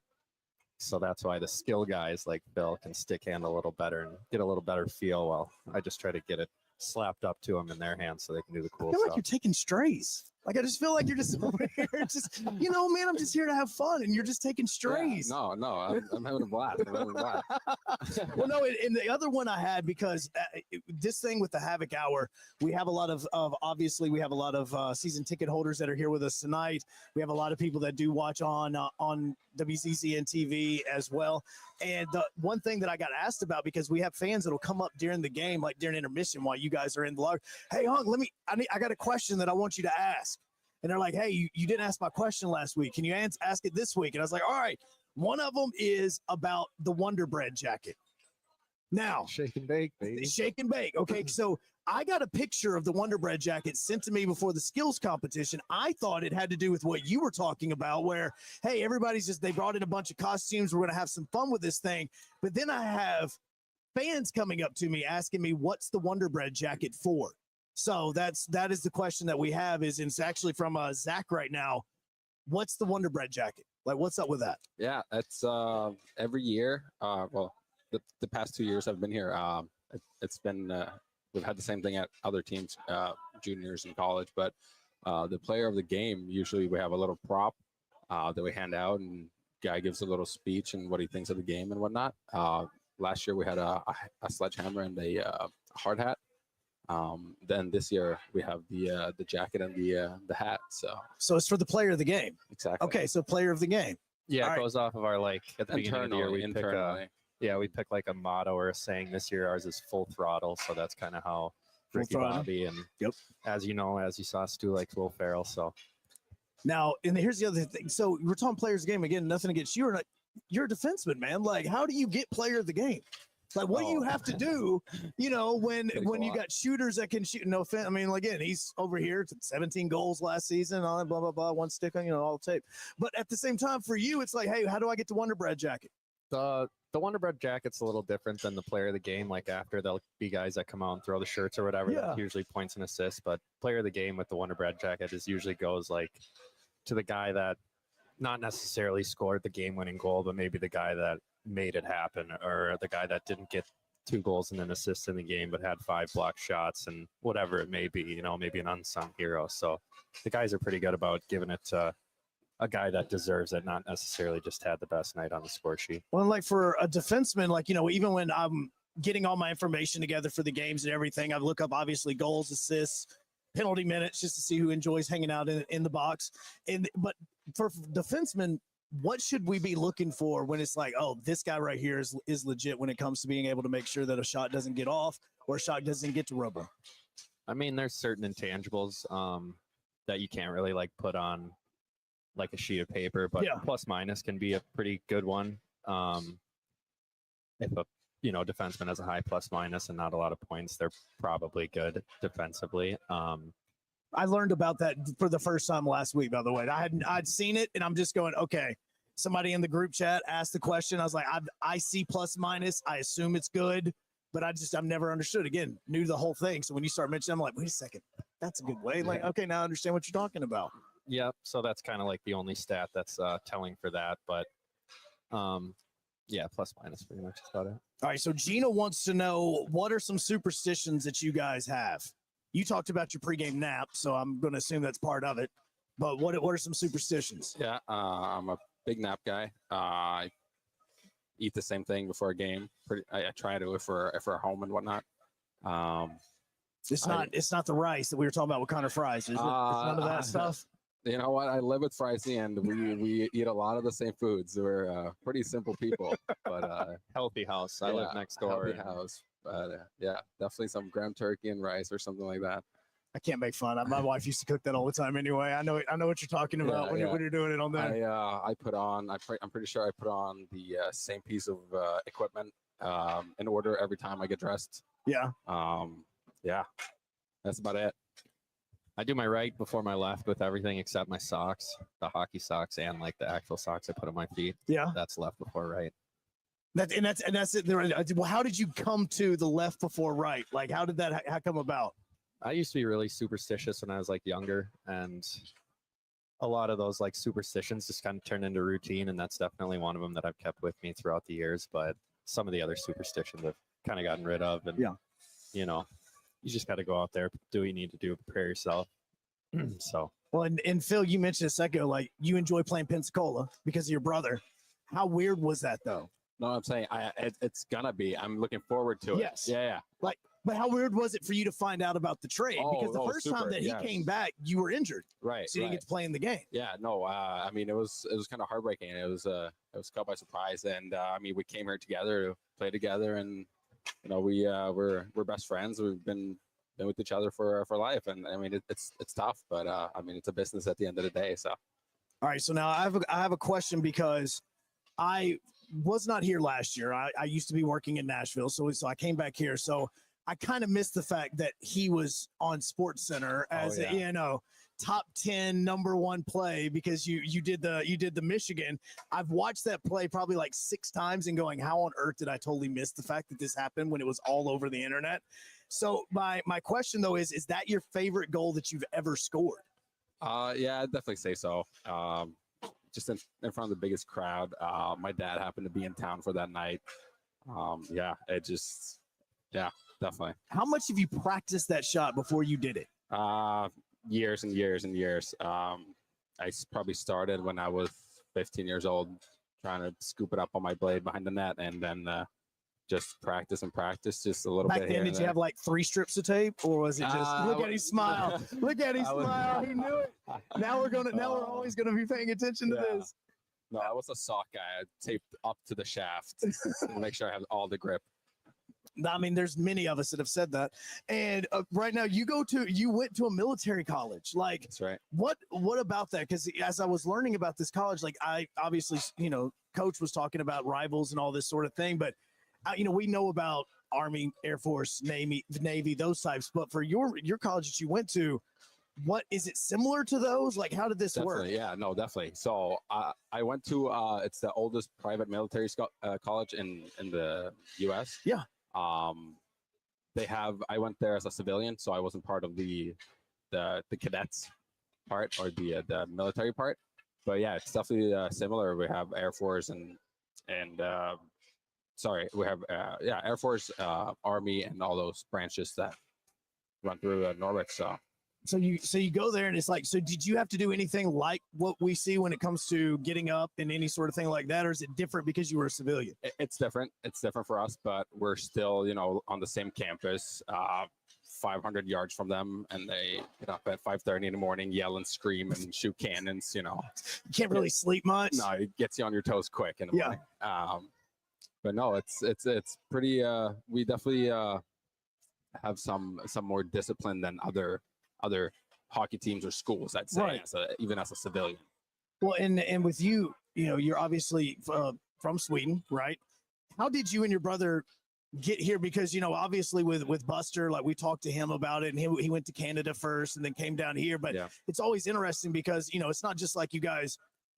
So that's why the skill guys like Phil can stick handle a little better and get a little better feel. While I just try to get it slapped up to them in their hands so they can do the cool I feel stuff. like you're taking strays. Like, I just feel like you're just over here, just, man, I'm just here to have fun, and you're just taking strays. Yeah, no, I'm having a blast. Well, no, and the other one I had, because this thing with the Havoc Hour, we have a lot of obviously, we have a lot of season ticket holders that are here with us tonight. We have a lot of people that do watch on WCCN TV as well. And the one thing that I got asked about, because we have fans that'll come up during the game, like during intermission while you guys are in the log. Hey, Hunk, I got a question that I want you to ask. And they're like, hey, you didn't ask my question last week. Can you ask it this week? And I was like, all right. One of them is about the Wonder Bread jacket. Now, shake and bake, baby. Shake and bake. Okay, so I got a picture of the Wonder Bread jacket sent to me before the skills competition. I thought it had to do with what you were talking about, where, hey, they brought in a bunch of costumes. We're going to have some fun with this thing. But then I have fans coming up to me asking me, what's the Wonder Bread jacket for? So that is the question that we have. It's actually from Zach right now. What's the Wonder Bread jacket? Like, what's up with that? Yeah, it's every year. Well, the past 2 years I've been here. It's been we've had the same thing at other teams, juniors in college. But the player of the game, usually we have a little prop that we hand out, and guy gives a little speech and what he thinks of the game and whatnot. Last year we had a sledgehammer and a hard hat. Then this year we have the jacket and the hat. So it's for the player of the game. Exactly. Okay, so player of the game. Yeah, it goes off of our, like, at the beginning of the year we pick like a motto or a saying. This year ours is full throttle, so that's kind of how Ricky Bobby and as you saw, Stu likes Will Ferrell. So now, and here's the other thing. So we're talking players of the game again. Nothing against you or not. You're a defenseman, man. Like, how do you get player of the game? Like, what do you have to do, when you got shooters that can shoot? No offense. I mean, again, he's over here to 17 goals last season, blah, blah, blah, 1 stick on, all the tape. But at the same time, for you, it's like, hey, how do I get the Wonder Bread jacket? The Wonder Bread jacket's a little different than the player of the game. Like, after there'll be guys that come out and throw the shirts or whatever. Yeah. That usually points and assists. But player of the game with the Wonder Bread jacket usually goes like to the guy that not necessarily scored the game-winning goal, but maybe the guy that made it happen, or the guy that didn't get 2 goals and an assist in the game, but had 5 blocked shots and whatever it may be, maybe an unsung hero. So the guys are pretty good about giving it to a guy that deserves it, not necessarily just had the best night on the score sheet. Well, like for a defenseman, like, even when I'm getting all my information together for the games and everything, I look up obviously goals, assists, penalty minutes, just to see who enjoys hanging out in the box. But for defensemen, what should we be looking for when it's like, oh, this guy right here is legit when it comes to being able to make sure that a shot doesn't get off or a shot doesn't get to rubber? I mean, there's certain intangibles. that you can't really like put on like a sheet of paper, but plus minus can be a pretty good one. If a defenseman has a high plus minus and not a lot of points, they're probably good defensively. I learned about that for the first time last week, by the way. I'd seen it, and I'm just going, okay. Somebody in the group chat asked the question. I was like, I see plus minus. I assume it's good, but I've never understood. Again, knew the whole thing. So when you start mentioning, I'm like, wait a second, that's a good way. Like, okay, now I understand what you're talking about. Yeah, so that's kind of like the only stat that's telling for that. But yeah, plus minus pretty much is about it. All right, so Gina wants to know, what are some superstitions that you guys have? You talked about your pregame nap, so I'm going to assume that's part of it. But what are some superstitions? Yeah, I'm a big nap guy. I eat the same thing before a game. I try to if we're home and whatnot. It's not the rice that we were talking about with Connor Fries, is it? It's none of that stuff. You know what? I live with Fricey, and we eat a lot of the same foods. We're pretty simple people, but healthy house. I live next door. Healthy house, but yeah, definitely some ground turkey and rice or something like that. I can't make fun. My wife used to cook that all the time anyway. I know what you're talking about when you're doing it on that. I'm pretty sure I put on the same piece of equipment in order every time I get dressed. Yeah. Yeah. That's about it. I do my right before my left with everything except my socks, the hockey socks, and like the actual socks I put on my feet. Yeah. That's left before right. That's it. Well, how did you come to the left before right? Like, how come about? I used to be really superstitious when I was like younger, and a lot of those like superstitions just kind of turned into routine, and that's definitely one of them that I've kept with me throughout the years. But some of the other superstitions I've kind of gotten rid of, and you just got to go out there, do what you need to do, prepare yourself. So well, and Phil, you mentioned a second ago, like you enjoy playing Pensacola because of your brother. How weird was that though? No, I'm saying it's gonna be. I'm looking forward to it. Yes. Yeah. But how weird was it for you to find out about the trade? Because the first time that he came back, you were injured. Right. So you didn't get to play in the game. Yeah, no, I mean, it was kind of heartbreaking. It was caught by surprise. And I mean, we came here together to play together, and we're best friends. We've been with each other for life. And I mean, it's tough, but I mean, it's a business at the end of the day. So. All right. So now I have a question, because I was not here last year. I used to be working in Nashville. So I came back here. So I kind of missed the fact that he was on Sports Center as top 10 number one play, because you did the Michigan. I've watched that play probably like 6 times and going, how on earth did I totally miss the fact that this happened when it was all over the internet? So my question though is that your favorite goal that you've ever scored? Yeah, I'd definitely say so. Just in front of the biggest crowd. My dad happened to be in town for that night. Definitely. How much have you practiced that shot before you did it? Years and years and years. I probably started when I was 15 years old, trying to scoop it up on my blade behind the net, and then just practice just a little Back bit. then, did you have like 3 strips of tape, or was it just look at his smile? Look at his smile. He knew it. Now we're always gonna be paying attention to this. No, I was a sock guy. I taped up to the shaft to make sure I have all the grip. I mean, there's many of us that have said that. And right now you went to a military college. Like, that's right. What about that? Because as I was learning about this college, like I obviously, Coach was talking about rivals and all this sort of thing, but we know about Army, Air Force, Navy, those types. But for your college that you went to, what is it similar to those? Like, how did this work? Yeah, no, definitely. So I went to it's the oldest private military college in the U.S. Yeah. I went there as a civilian, so I wasn't part of the cadets part or the military part. But yeah, it's definitely similar. We have Air Force and we have Air Force, Army, and all those branches that run through Norwich. So you go there, and it's like, so did you have to do anything like what we see when it comes to getting up and any sort of thing like that, or is it different because you were a civilian? It's different. It's different for us, but we're still, on the same campus, 500 yards from them, and they get up at 5:30 in the morning, yell and scream and shoot cannons. You can't really sleep much. No, it gets you on your toes quick in the morning. But no, it's pretty. We definitely have some more discipline than other hockey teams or schools, I'd say, Right. even as a civilian. Well, and with you, you're obviously from Sweden, right? How did you and your brother get here? Because obviously with Buster, like we talked to him about it, and he went to Canada first and then came down here. But it's always interesting because it's not just like you guys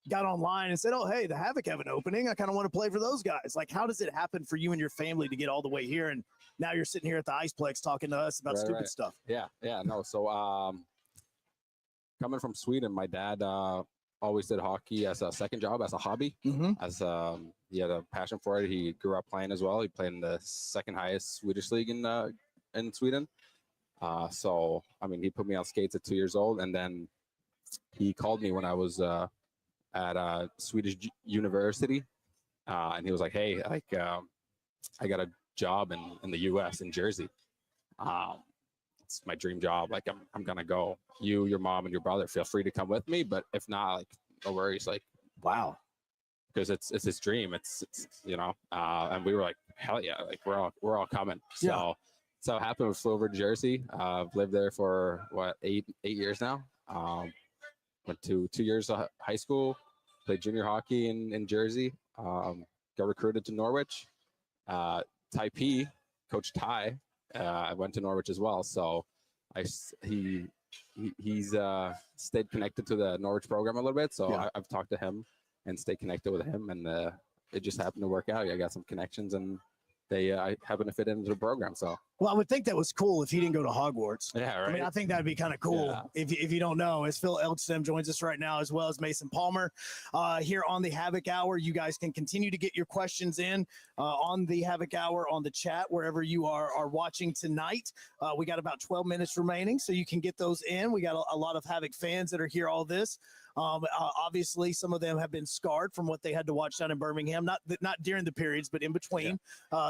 got online and said, oh, hey, the Havoc have an opening, I kind of want to play for those guys. Like, how does it happen for you and your family to get all the way here, and now you're sitting here at the Iceplex talking to us about stupid stuff? No, so coming from Sweden, my dad always did hockey as a second job, as a hobby. As he had a passion for it. He grew up playing as well. He played in the second highest Swedish league in Sweden. So I mean, he put me on skates at 2 years old, and then he called me when I was at a Swedish university, and he was like, "Hey, like I got a job in the U.S. in Jersey. It's my dream job. Like I'm gonna go. You, your mom, and your brother feel free to come with me, but if not, like no worries. Like wow." Because it's his dream. It's and we were like, hell yeah, like we're all coming. So it happened. We flew over to Jersey. I've lived there for eight years now. Went to 2 years of high school, played junior hockey in Jersey. Got recruited to Norwich. Ty P, Coach Ty, I went to Norwich as well. So he's stayed connected to the Norwich program a little bit. So I've talked to him and stay connected with him, and it just happened to work out. I got some connections, and they I happen to fit into the program. So well, I would think that was cool if he didn't go to Hogwarts. Yeah, right. I mean, I think that'd be kind of cool if you don't know. As Phil Elgstam joins us right now, as well as Mason Palmer, here on the Havoc Hour. You guys can continue to get your questions in on the Havoc Hour on the chat wherever you are watching tonight. We got about 12 minutes remaining, so you can get those in. We got a lot of Havoc fans that are here. All this. Obviously, some of them have been scarred from what they had to watch down in Birmingham. Not during the periods, but in between.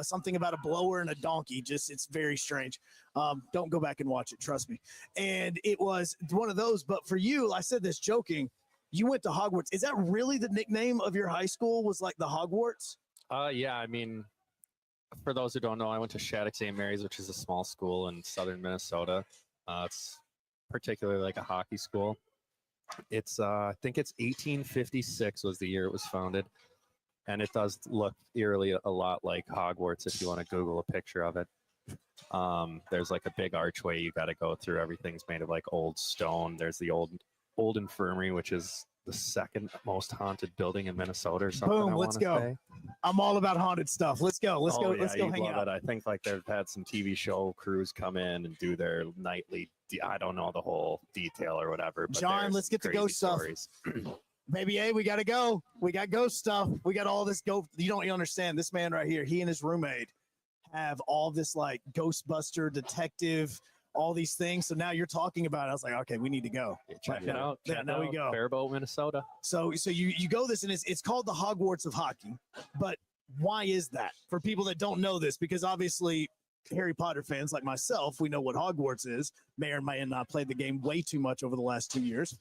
Something about a blower and a donkey. It's very strange. Don't go back and watch it. Trust me. And it was one of those. But for you, I said this joking. You went to Hogwarts. Is that really the nickname of your high school? Was like the Hogwarts? Yeah. I mean, for those who don't know, I went to Shattuck St. Mary's, which is a small school in southern Minnesota. It's particularly like a hockey school. It's I think it's 1856 was the year it was founded, and it does look eerily a lot like Hogwarts if you want to Google a picture of it. There's like a big archway you got to go through. Everything's made of like old stone. There's the old infirmary, which is the second most haunted building in Minnesota or something. Boom, let's go. Say. I'm all about haunted stuff. Let's go. Let's go hang out. I think like they've had some TV show crews come in and do their nightly, I don't know the whole detail or whatever. But John, let's get the ghost stuff. Baby A, we got to go. We got ghost stuff. We got all this ghost. You don't understand. This man right here, he and his roommate have all this like Ghostbuster detective, all these things. So now you're talking about it. I was like, okay, we need to go. Check it out. Now we go. Faribault, Minnesota. So you go this, and it's called the Hogwarts of hockey. But why is that? For people that don't know this, because obviously Harry Potter fans like myself, we know what Hogwarts is. May or may not played the game way too much over the last 2 years.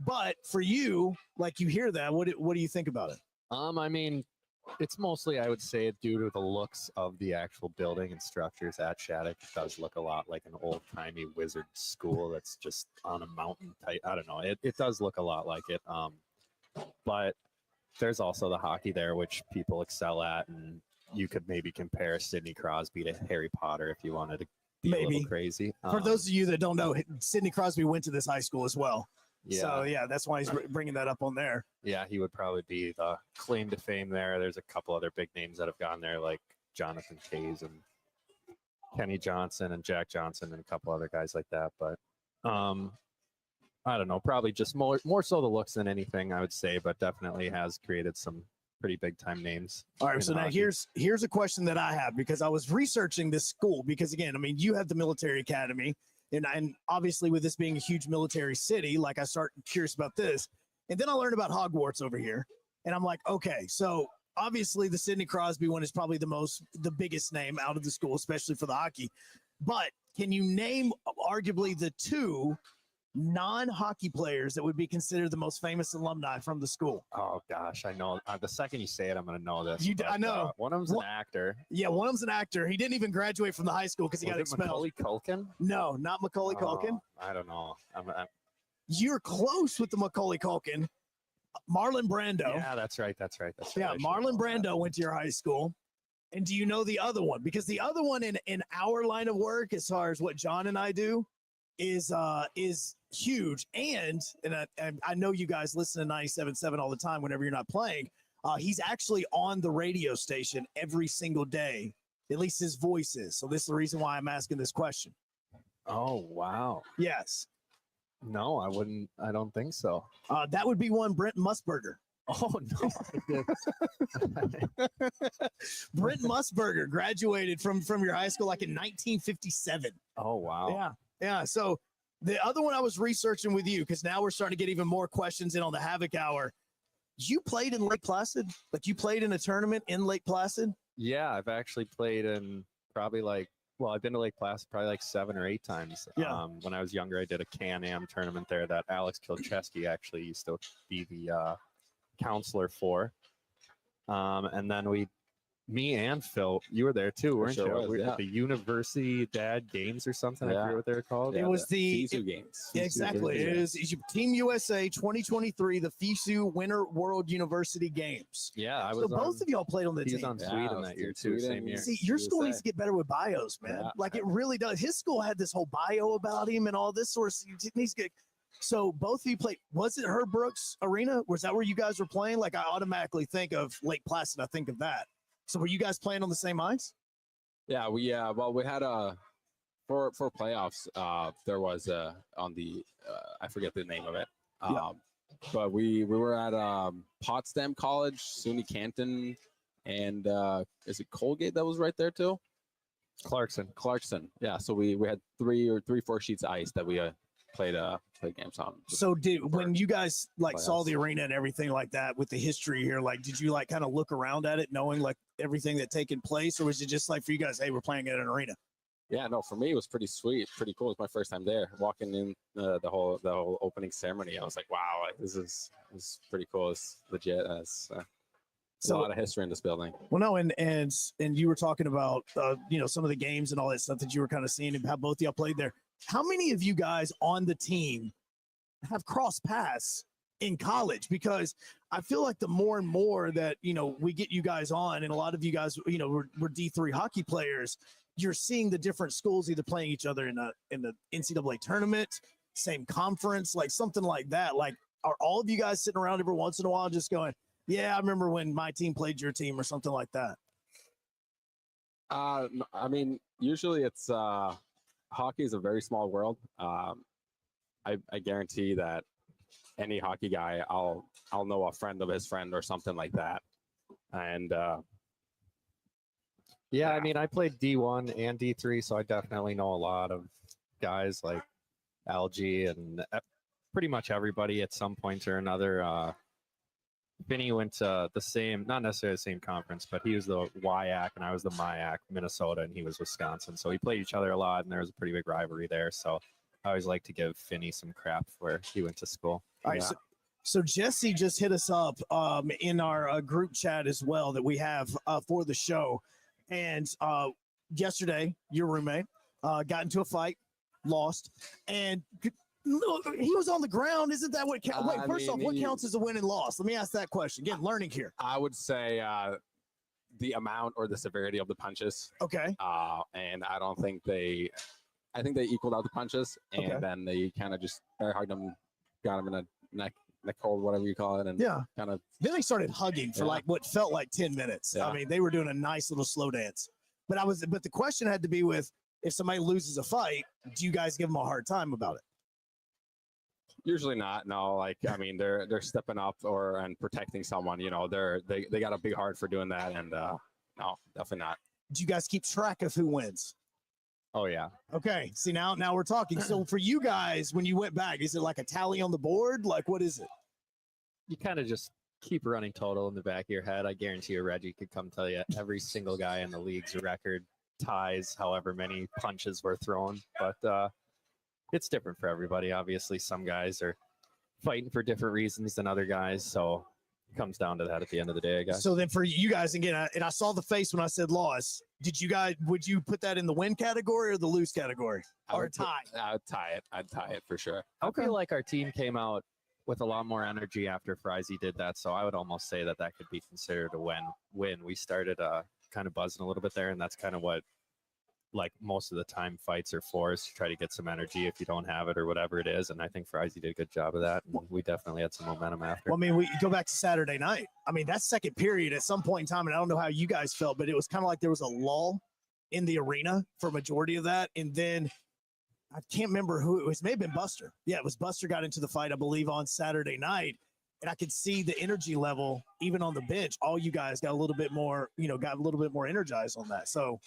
But for you, like you hear that, what do you think about it? I mean, it's mostly, I would say, due to the looks of the actual building and structures at Shattuck. It does look a lot like an old-timey wizard school that's just on a mountain type. I don't know. It does look a lot like it. But there's also the hockey there, which people excel at, and you could maybe compare Sidney Crosby to Harry Potter if you wanted to be a little crazy. For those of you that don't know, Sidney Crosby went to this high school as well. Yeah. So, that's why he's bringing that up on there. Yeah, he would probably be the claim to fame there. There's a couple other big names that have gone there, like Jonathan Toews and Kenny Johnson and Jack Johnson and a couple other guys like that. But I don't know, probably just more so the looks than anything, I would say, but definitely has created some pretty big time names. All right, so now here's a question that I have, because I was researching this school, because again, I mean, you have the military academy. And obviously with this being a huge military city, like I start curious about this. And then I learned about Hogwarts over here. And I'm like, okay, so obviously the Sidney Crosby one is probably the biggest name out of the school, especially for the hockey. But can you name arguably the two non-hockey players that would be considered the most famous alumni from the school? Oh gosh, I know. The second you say it, I'm going to know this. I know. One of them's an actor. Yeah, one of them's an actor. He didn't even graduate from the high school because he got expelled. Macaulay Culkin? No, not Macaulay Culkin. I don't know. you're close with the Macaulay Culkin. Marlon Brando. Yeah, that's right. Yeah, Marlon Brando went to your high school. And do you know the other one? Because the other one in our line of work, as far as what John and I do, is huge. And I know you guys listen to 97.7 all the time whenever you're not playing. He's actually on the radio station every single day. At least his voice is. So this is the reason why I'm asking this question. Oh, wow. Yes. No, I don't think so. That would be one Brent Musburger. Oh, no. Brent Musburger graduated from your high school like in 1957. Oh, wow. Yeah. So the other one I was researching with you, because now we're starting to get even more questions in on the Havoc Hour. You played in Lake Placid? Like you played in a tournament in Lake Placid? Yeah, I've actually played in I've been to Lake Placid probably like 7 or 8 times. Yeah. When I was younger, I did a Can-Am tournament there that Alex Kilcheski actually used to be the counselor for. And then me and Phil, you were there too, weren't you? We were at the University Dad Games or something. I forget what they're called. It was the FISU Games. Yeah, exactly. It is Team USA 2023, the FISU Winter World University Games. Yeah, I So was. both of y'all played on the team. He was on Sweden that year too, same year. See, your school needs to get better with bios, man. Yeah. Like it really does. His school had this whole bio about him and all this sort of. It needs to get. So both of you played. Was it Herb Brooks Arena? Was that where you guys were playing? Like I automatically think of Lake Placid. I think of that. So were you guys playing on the same ice? Yeah, we had for playoffs. There was on the I forget the name of it. But we were at Potsdam College, SUNY Canton, and is it Colgate that was right there too? Clarkson. Yeah. So we had 4 sheets of ice that we played games on. So when you guys saw the arena and everything like that with the history here, did you kind of look around at it knowing everything that taken place, or was it just for you guys, hey, we're playing at an arena? Yeah, no, for me it was pretty sweet, pretty cool. It was my first time there, walking in the whole opening ceremony. I was like, wow, this is pretty cool. It's legit. It's a lot of history in this building. Well, no, and you were talking about some of the games and all that stuff that you were kind of seeing and how both of y'all played there. How many of you guys on the team have crossed paths in college? Because I feel like the more and more that, we get you guys on, and a lot of you guys, we're D3 hockey players, you're seeing the different schools either playing each other in the NCAA tournament, same conference, something like that. Are all of you guys sitting around every once in a while just going, yeah, I remember when my team played your team or something like that? I mean, usually it's hockey is a very small world. I guarantee that any hockey guy, I'll know a friend of his friend or something like that. And yeah, I mean, I played D1 and D3, so I definitely know a lot of guys like Algie and pretty much everybody at some point or another. Vinny went to the same, not necessarily the same conference, but he was the WIAC and I was the MIAC, Minnesota, and he was Wisconsin. So we played each other a lot, and there was a pretty big rivalry there. So I always like to give Vinny some crap where he went to school. All right, so Jesse just hit us up in our group chat as well that we have for the show. And yesterday, your roommate got into a fight, lost, and he was on the ground. Isn't that what counts? Wait, first off, what counts as a win and loss? Let me ask that question. Again, learning here. I would say the amount or the severity of the punches. Okay. And I don't think I think they equaled out the punches, and then they kind of just hugged him, got him in a neck hold, whatever you call it, and kind of. Then they started hugging for what felt like 10 minutes. Yeah. I mean, they were doing a nice little slow dance. But the question had to be with, if somebody loses a fight, do you guys give them a hard time about it? Usually not. No, I mean, they're stepping up and protecting someone. They got a big heart for doing that, and no, definitely not. Do you guys keep track of who wins? Oh yeah. Okay. See, now we're talking. So for you guys, when you went back, is it like a tally on the board? What is it? You kind of just keep running total in the back of your head. I guarantee you, Reggie could come tell you every single guy in the league's record ties, however many punches were thrown. But it's different for everybody. Obviously, some guys are fighting for different reasons than other guys. So comes down to that at the end of the day, I guess. So then for you guys, again, and I saw the face when I said loss. Would you put that in the win category or the lose category? Or a tie? I'd tie it. I'd tie it for sure. I feel like our team came out with a lot more energy after Frizy did that, so I would almost say that could be considered a win. We started kind of buzzing a little bit there, and that's kind of what like most of the time fights are for, is to try to get some energy if you don't have it or whatever it is. And I think Frizy did a good job of that. And we definitely had some momentum after. Well, I mean, we go back to Saturday night. I mean, that second period at some point in time, and I don't know how you guys felt, but it was kind of like there was a lull in the arena for a majority of that. And then I can't remember who it was. It may have been Buster. Yeah, it was Buster got into the fight, I believe, on Saturday night. And I could see the energy level, even on the bench. All you guys got a little bit more, got a little bit more energized on that. So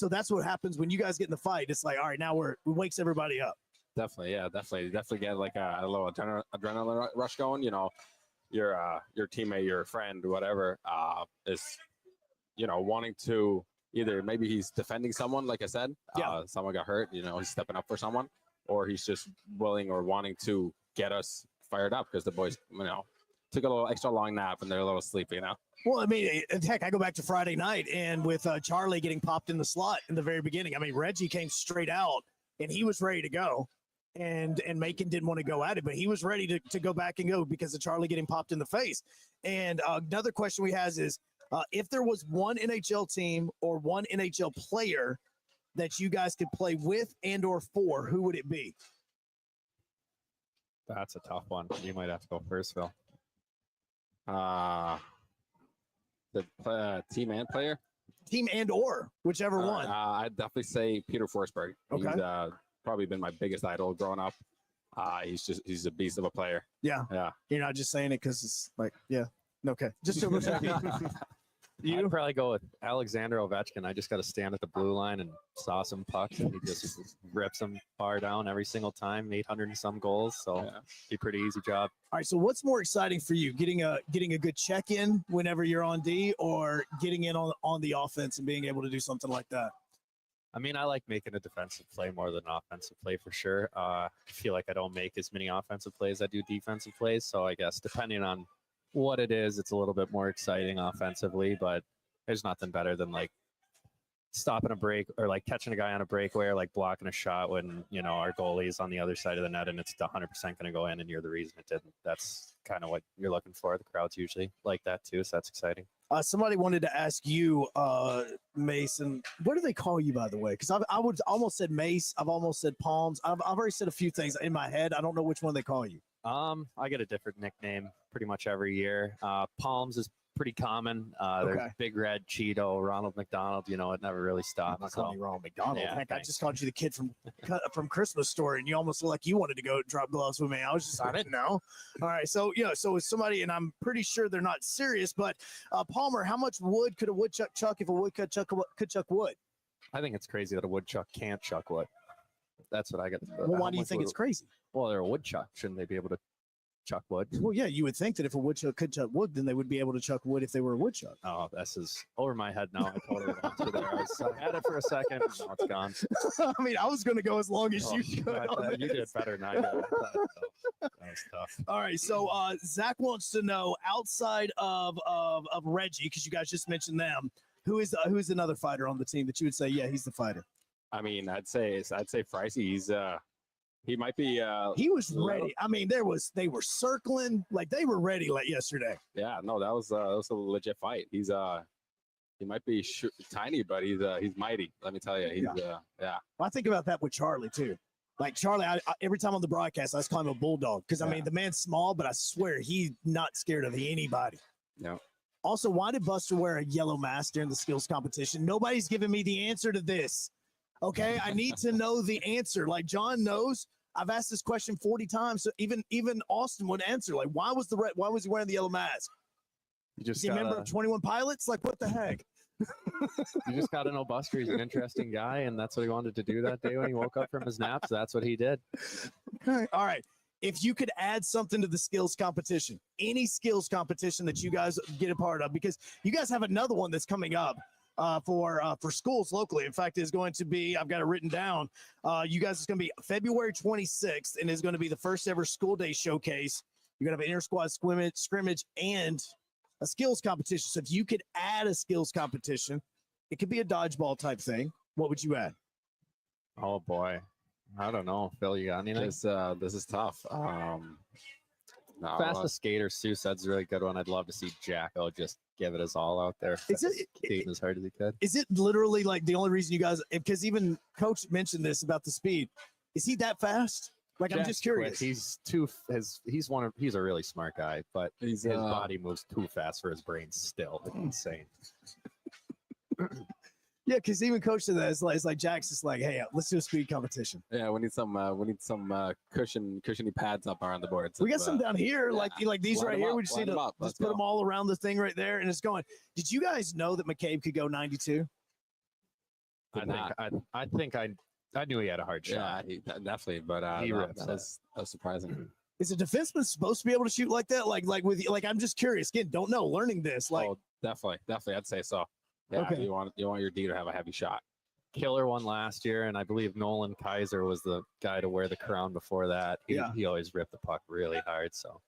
that's what happens when you guys get in the fight. It's like, all right, now it wakes everybody up. Definitely, yeah, definitely get like a little adrenaline rush going. Your teammate, your friend, whatever, is wanting to either maybe he's defending someone, like I said, someone got hurt, he's stepping up for someone, or he's just willing or wanting to get us fired up because the boys, took a little extra long nap and they're a little sleepy, Well, I mean, heck, I go back to Friday night and with Charlie getting popped in the slot in the very beginning. I mean, Reggie came straight out and he was ready to go, and Macon didn't want to go at it, but he was ready to go back and go because of Charlie getting popped in the face. And another question we have is, if there was one NHL team or one NHL player that you guys could play with and or for, who would it be? That's a tough one. You might have to go first, Phil. The team and player? Team and or, whichever one. I'd definitely say Peter Forsberg. Okay. He's probably been my biggest idol growing up. He's a beast of a player. Yeah. Yeah. You're not just saying it because it's like, yeah. Okay. Just to I'd probably go with Alexander Ovechkin. I just got to stand at the blue line and sauce him pucks, and he just rips them far down every single time. 800 and some goals, so be a pretty easy job. All right. So what's more exciting for you, getting a good check in whenever you're on D, or getting in on the offense and being able to do something like that? I mean, I like making a defensive play more than an offensive play for sure. I feel like I don't make as many offensive plays as I do defensive plays, so I guess depending on what it is, it's a little bit more exciting offensively, but there's nothing better than like stopping a break or like catching a guy on a breakaway or like blocking a shot when our goalie's on the other side of the net and it's 100% going to go in and you're the reason it didn't. That's kind of what you're looking for. The crowd's usually like that too, so that's exciting. Somebody wanted to ask you, Mason, what do they call you, by the way? Because I would almost said Mace. I've almost said Palms. I've already said a few things in my head. I don't know which one they call you. I get a different nickname pretty much every year. Palms is pretty common. There's Big Red, Cheeto, Ronald McDonald. It never really stops. I'm not calling you Ronald McDonald. Yeah, heck, I just called you the kid from Christmas Story, and you almost look like you wanted to go drop gloves with me. I didn't know. All right, so so is somebody, and I'm pretty sure they're not serious, but Palmer, how much wood could a woodchuck chuck if a woodchuck could chuck wood? I think it's crazy that a woodchuck can't chuck wood. That's what I get. Well, why do you think it's crazy? Well, they're a woodchuck. Shouldn't they be able to chuck wood? Well, yeah, you would think that if a woodchuck could chuck wood, then they would be able to chuck wood if they were a woodchuck. Oh, this is over my head now. I totally lost you there. I had it for a second. Now it's gone. I mean, I was going to go as long as you could. You did better than I did. That was tough. All right, so Zach wants to know, outside of Reggie, because you guys just mentioned them, who's another fighter on the team that you would say, yeah, he's the fighter? I mean, I'd say Frizy. He might be. He was ready. I mean, they were circling like they were ready like yesterday. Yeah, no, that was a legit fight. He might be tiny, but he's mighty. Let me tell you, Well, I think about that with Charlie too. Like Charlie, I every time on the broadcast, I just call him a bulldog because I mean the man's small, but I swear he's not scared of anybody. No. Also, why did Buster wear a yellow mask during the skills competition? Nobody's giving me the answer to this. Okay, I need to know the answer. Like John knows. I've asked this question 40 times. So even Austin would answer. Like, why was he wearing the yellow mask? Is he a member of 21 Pilots? Like, what the heck? You just got to know Buster. He's an interesting guy, and that's what he wanted to do that day when he woke up from his nap. So that's what he did. Okay. All right. If you could add something to the skills competition, any skills competition that you guys get a part of, because you guys have another one that's coming up. For schools locally. In fact, is going to be, I've got it written down. You guys, it's going to be February 26th, and is going to be the first ever school day showcase You're going to have an inter-squad scrimmage and a skills competition. So if you could add a skills competition, it could be a dodgeball type thing. What would you add? Oh boy, I don't know. Phil, you got anything? This is tough. No, Fastest skater, Sue said's a really good one. I'd love to see Jacko just give it his all out there. Skating as hard as he could. Is it literally like the only reason you guys, because even Coach mentioned this about the speed, is he that fast? Like, Jack's I'm just curious. quick. He's a really smart guy, but his body moves too fast for his brain still. It's insane. Yeah, because even Coach said that. It's like Jack's just like, hey, let's do a speed competition. Yeah, we need some cushiony pads up around the boards. We got some down here, like these right here. We just need to Let's put them all around the thing right there, and it's going. Did you guys know that McCabe could go 92? I think I knew he had a hard shot. Yeah, definitely, but he rips. That was surprising. Is a defenseman supposed to be able to shoot like that? Like I'm just curious. Again, don't know. Learning this, definitely, I'd say so. Yeah, okay. You want your D to have a heavy shot. Killer won last year, and I believe Nolan Kaiser was the guy to wear the crown before that. He always ripped the puck really hard. So,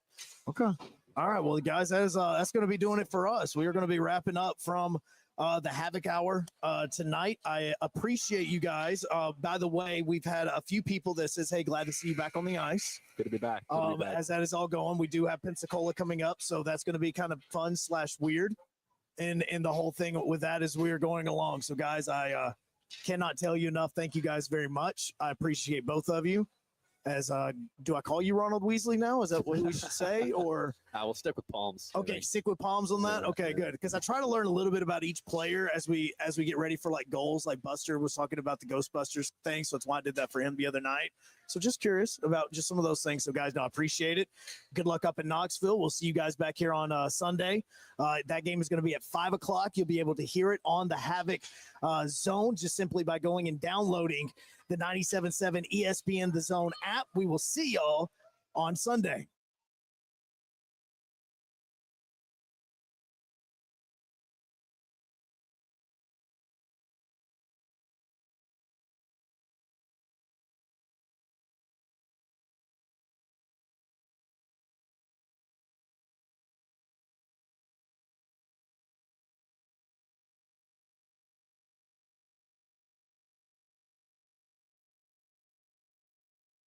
okay, all right. Well, guys, that's going to be doing it for us. We are going to be wrapping up from the Havoc Hour tonight. I appreciate you guys. By the way, we've had a few people that says, "Hey, glad to see you back on the ice." Good to be back. As that is all going, we do have Pensacola coming up, so that's going to be kind of fun / weird. And the whole thing with that is we are going along. So, guys, I cannot tell you enough. Thank you guys very much. I appreciate both of you. Do I call you Ronald Weasley now? Is that what we should say? Or we'll stick with Palms. Okay, stick with Palms on that. Okay, good. Because I try to learn a little bit about each player as we get ready for like goals. Like Buster was talking about the Ghostbusters thing, so that's why I did that for him the other night. So just curious about just some of those things. So guys, I appreciate it. Good luck up in Knoxville. We'll see you guys back here on Sunday. That game is going to be at 5:00. You'll be able to hear it on the Havoc Zone just simply by going and downloading the 97.7 ESPN The Zone app. We will see y'all on Sunday.